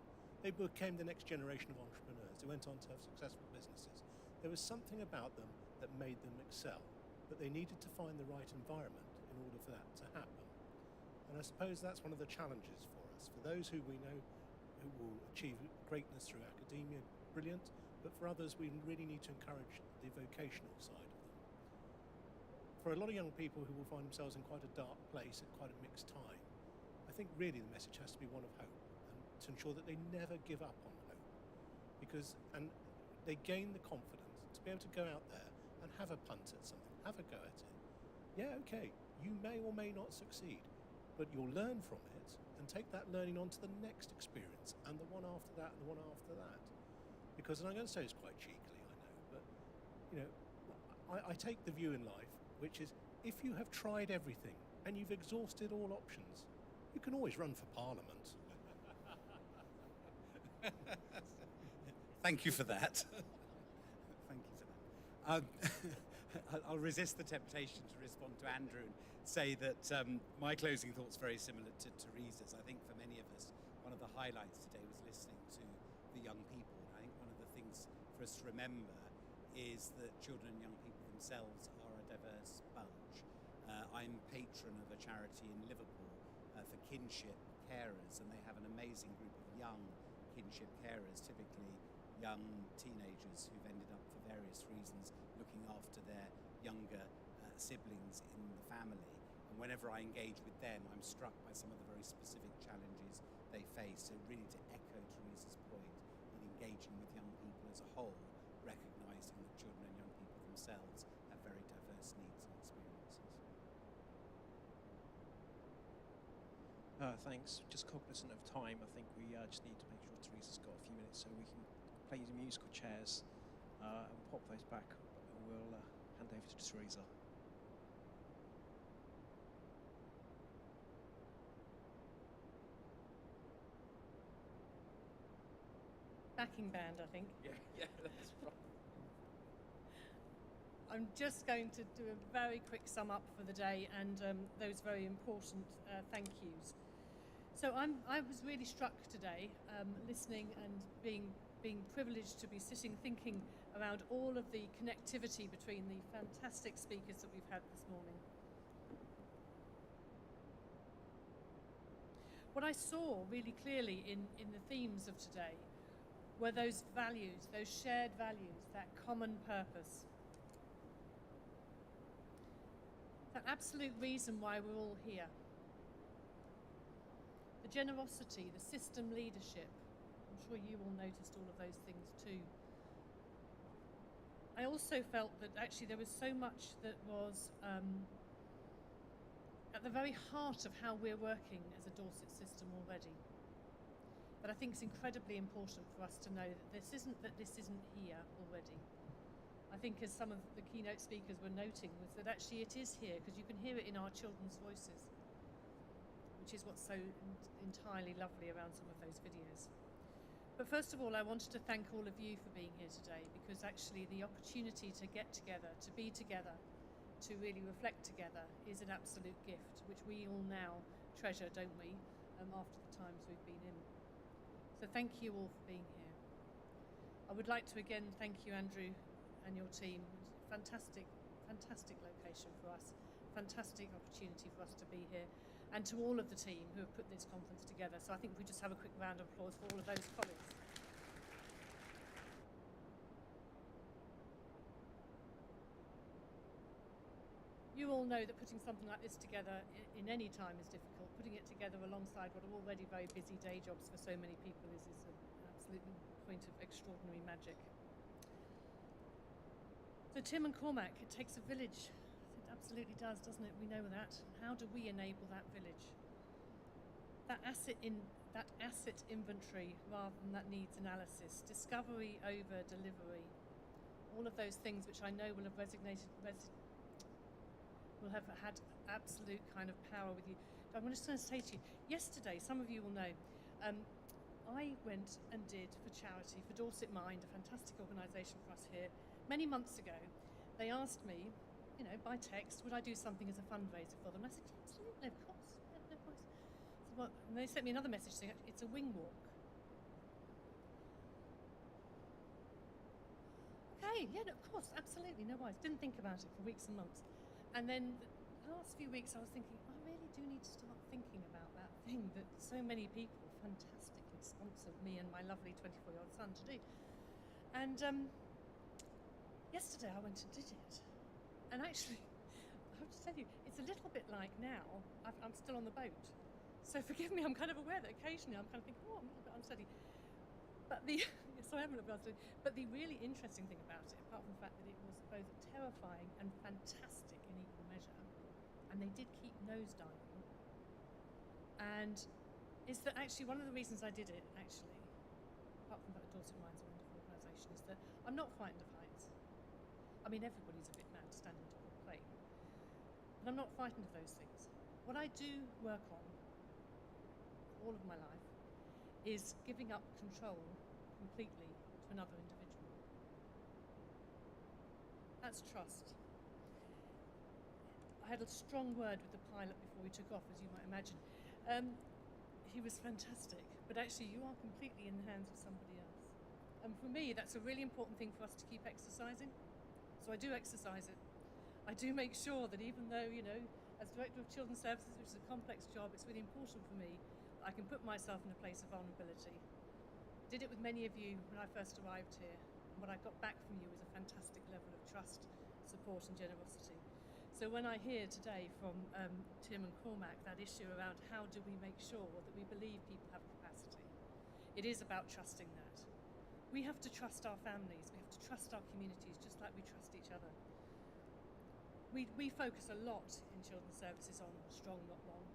They became the next generation of entrepreneurs. They went on to have successful businesses. There was something about them that made them excel, but they needed to find the right environment in order for that to happen. And I suppose that's one of the challenges for us. For those who we know who will achieve greatness through academia, brilliant, but for others we really need to encourage the vocational side of them. For a lot of young people who will find themselves in quite a dark place at quite a mixed time, I think really the message has to be one of hope, and to ensure that they never give up on hope, and they gain the confidence to be able to go out there and have a punt at something, have a go at it. Yeah, okay, you may or may not succeed, but you'll learn from it and take that learning on to the next experience and the one after that and the one after that. Because, and I'm going to say this quite cheekily, I know, but I take the view in life, which is if you have tried everything and you've exhausted all options, you can always run for Parliament. Thank you for that. Thank you for that. I'll resist the temptation to respond to Andrew and say that my closing thought's very similar to Teresa's. I think for many of us, one of the highlights today was listening to the young people. And I think one of the things for us to remember is that children and young people themselves are a diverse bunch. I'm patron of a charity in Liverpool for kinship carers, and they have an amazing group of young kinship carers, typically young teenagers who've ended up for various reasons looking after their younger siblings in the family. And whenever I engage with them, I'm struck by some of the very specific challenges they face. So really, to echo Teresa's point, in engaging with young people as a whole, recognising that children and young people themselves have very diverse needs and experiences. Thanks. Just cognizant of time, I think we just need to make sure Teresa's got a few minutes so we can play the musical chairs and pop those back, and we'll hand over to Teresa. Backing band, I think. Yeah, that's right. I'm just going to do a very quick sum up for the day and those very important thank yous. So I was really struck today, listening and being privileged to be sitting thinking around all of the connectivity between the fantastic speakers that we've had this morning. What I saw really clearly in the themes of today were those values, those shared values, that common purpose. That absolute reason why we're all here. The generosity, the system leadership. I'm sure you all noticed all of those things too. I also felt that actually there was so much that was at the very heart of how we're working as a Dorset system already. But I think it's incredibly important for us to know that this isn't here already. I think as some of the keynote speakers were noting was that actually it is here, because you can hear it in our children's voices, which is what's so entirely lovely around some of those videos. But first of all, I wanted to thank all of you for being here today, because actually the opportunity to get together, to be together, to really reflect together is an absolute gift, which we all now treasure, don't we, after the times we've been in. So thank you all for being here. I would like to again thank you, Andrew, and your team. Fantastic, fantastic location for us. Fantastic opportunity for us to be here. And to all of the team who have put this conference together. So I think we just have a quick round of applause for all of those colleagues. You all know that putting something like this together in any time is difficult. Putting it together alongside what are already very busy day jobs for so many people is an absolute point of extraordinary magic. So Tim and Cormac, it takes a village. It absolutely does, doesn't it? We know that. How do we enable that village? That asset inventory rather than that needs analysis. Discovery over delivery. All of those things which I know will have will have had absolute kind of power with you. I'm just going to say to you, yesterday, some of you will know, I went and did for charity, for Dorset Mind, a fantastic organisation for us here, many months ago. They asked me, you know, by text, would I do something as a fundraiser for them? I said, absolutely, of course. Yeah, no worries. So, well, and they sent me another message saying, it's a wing walk. Okay, yeah, no, of course, absolutely, no worries. Didn't think about it for weeks and months. And then the last few weeks I was thinking, I really do need to start thinking about that thing that so many people fantastically sponsored me and my lovely 24-year-old son to do. And yesterday I went and did it. And actually, I have to tell you, it's a little bit like now, I'm still on the boat. So forgive me, I'm kind of aware that occasionally I'm kind of thinking, oh, I'm a little bit unsteady. But so I am a little bit unsteady. But the really interesting thing about it, apart from the fact that it was both terrifying and fantastic in equal measure, and they did keep nosediving, and is that actually one of the reasons I did it, actually, apart from that Dorset Mind's a wonderful organisation, is that I'm not frightened of heights. I mean, everybody's a bit mad standing tall on a plane, but I'm not frightened of those things. What I do work on all of my life is giving up control completely to another individual. That's trust. I had a strong word with the pilot before we took off, as you might imagine. He was fantastic, but actually you are completely in the hands of somebody else. And for me, that's a really important thing for us to keep exercising. So I do exercise it. I do make sure that even though, you know, as Director of Children's Services, which is a complex job, it's really important for me that I can put myself in a place of vulnerability. I did it with many of you when I first arrived here. And what I got back from you was a fantastic level of trust, support and generosity. So when I hear today from Tim and Cormac that issue around how do we make sure that we believe people have capacity, it is about trusting that. We have to trust our families, we have to trust our communities just like we trust each other. We focus a lot in children's services on strong, not wrong,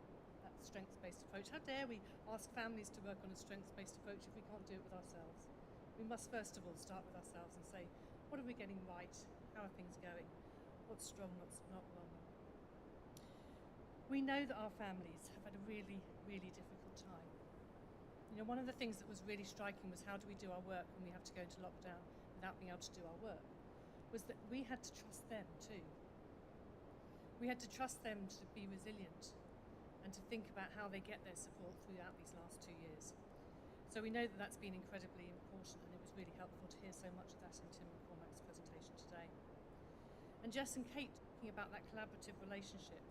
that strengths-based approach. How dare we ask families to work on a strengths-based approach if we can't do it with ourselves? We must first of all start with ourselves and say, what are we getting right? How are things going? What's strong, what's not wrong? We know that our families have had a really, really difficult time. You know, one of the things that was really striking was how do we do our work when we have to go into lockdown without being able to do our work, was that we had to trust them too. We had to trust them to be resilient and to think about how they get their support throughout these last 2 years. So we know that that's been incredibly important, and it was really helpful to hear so much of that in Tim and Cormac's presentation today. And Jess and Kate talking about that collaborative relationship.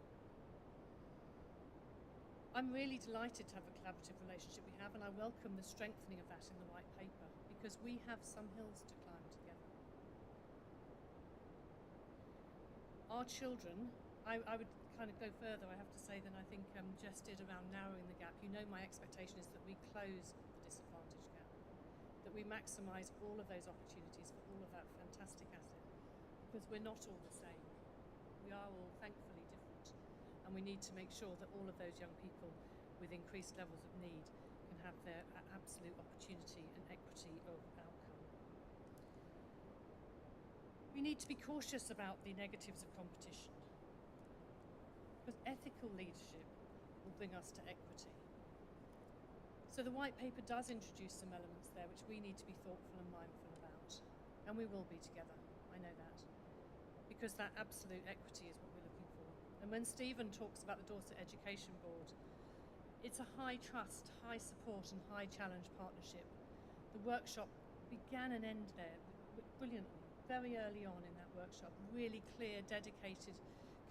I'm really delighted to have a collaborative relationship we have, and I welcome the strengthening of that in the white paper, because we have some hills to climb together. Our children, I would kind of go further, I have to say, than I think Jess did around narrowing the gap. You know, my expectation is that we close the disadvantage gap, that we maximise all of those opportunities for all of that fantastic asset, because we're not all the same. We are all thankfully different, and we need to make sure that all of those young people with increased levels of need can have their absolute opportunity and equity of outcome. We need to be cautious about the negatives of competition, because ethical leadership will bring us to equity. So the white paper does introduce some elements there which we need to be thoughtful and mindful about, and we will be together, I know that, because that absolute equity is what we're looking for. And when Stephen talks about the Dorset Education Board, it's a high trust, high support and high challenge partnership. The workshop began and ended there brilliantly, very early on in that workshop, really clear, dedicated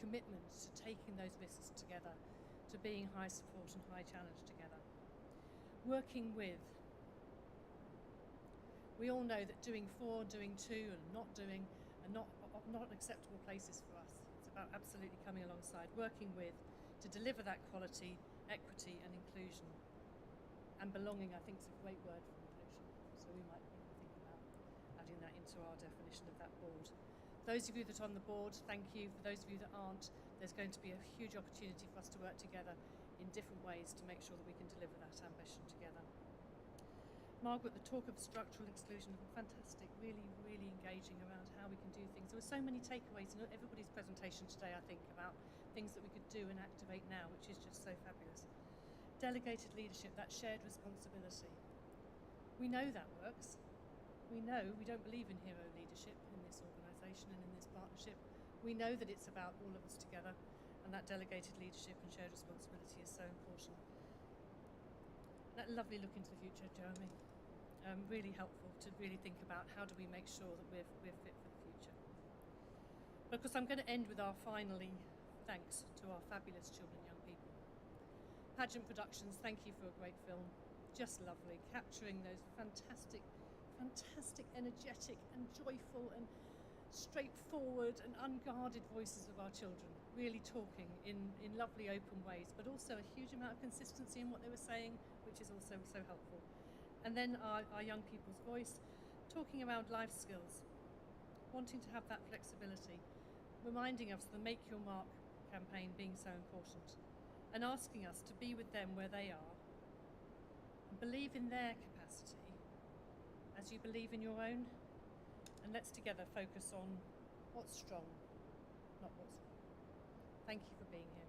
commitment to taking those businesses together, to being high support and high challenge together. Working with. We all know that doing for, doing to and not doing are not acceptable places for us. It's about absolutely coming alongside, working with, to deliver that quality, equity and inclusion. And belonging, I think, is a great word for inclusion. So we might think about adding that into our definition of that board. Those of you that are on the board, thank you. For those of you that aren't, there's going to be a huge opportunity for us to work together in different ways to make sure that we can deliver that ambition together. Margaret, the talk of structural exclusion was fantastic, really, really engaging around how we can do things. There were so many takeaways in everybody's presentation today, I think, about things that we could do and activate now, which is just so fabulous. Delegated leadership, that shared responsibility. We know that works. We know we don't believe in hero leadership in this organisation and in this partnership. We know that it's about all of us together, and that delegated leadership and shared responsibility is so important. That lovely look into the future, Jeremy. Really helpful to really think about how do we make sure that we're fit for the future. But of course, I'm going to end with our finally thanks to our fabulous children and young people. Pageant Productions, thank you for a great film. Just lovely, capturing those fantastic, energetic and joyful and straightforward and unguarded voices of our children, really talking in lovely open ways, but also a huge amount of consistency in what they were saying, which is also so helpful. And then our young people's voice, talking around life skills, wanting to have that flexibility, reminding us the Make Your Mark campaign being so important, and asking us to be with them where they are, and believe in their capacity as you believe in your own, and let's together focus on what's strong, not what's wrong. Thank you for being here.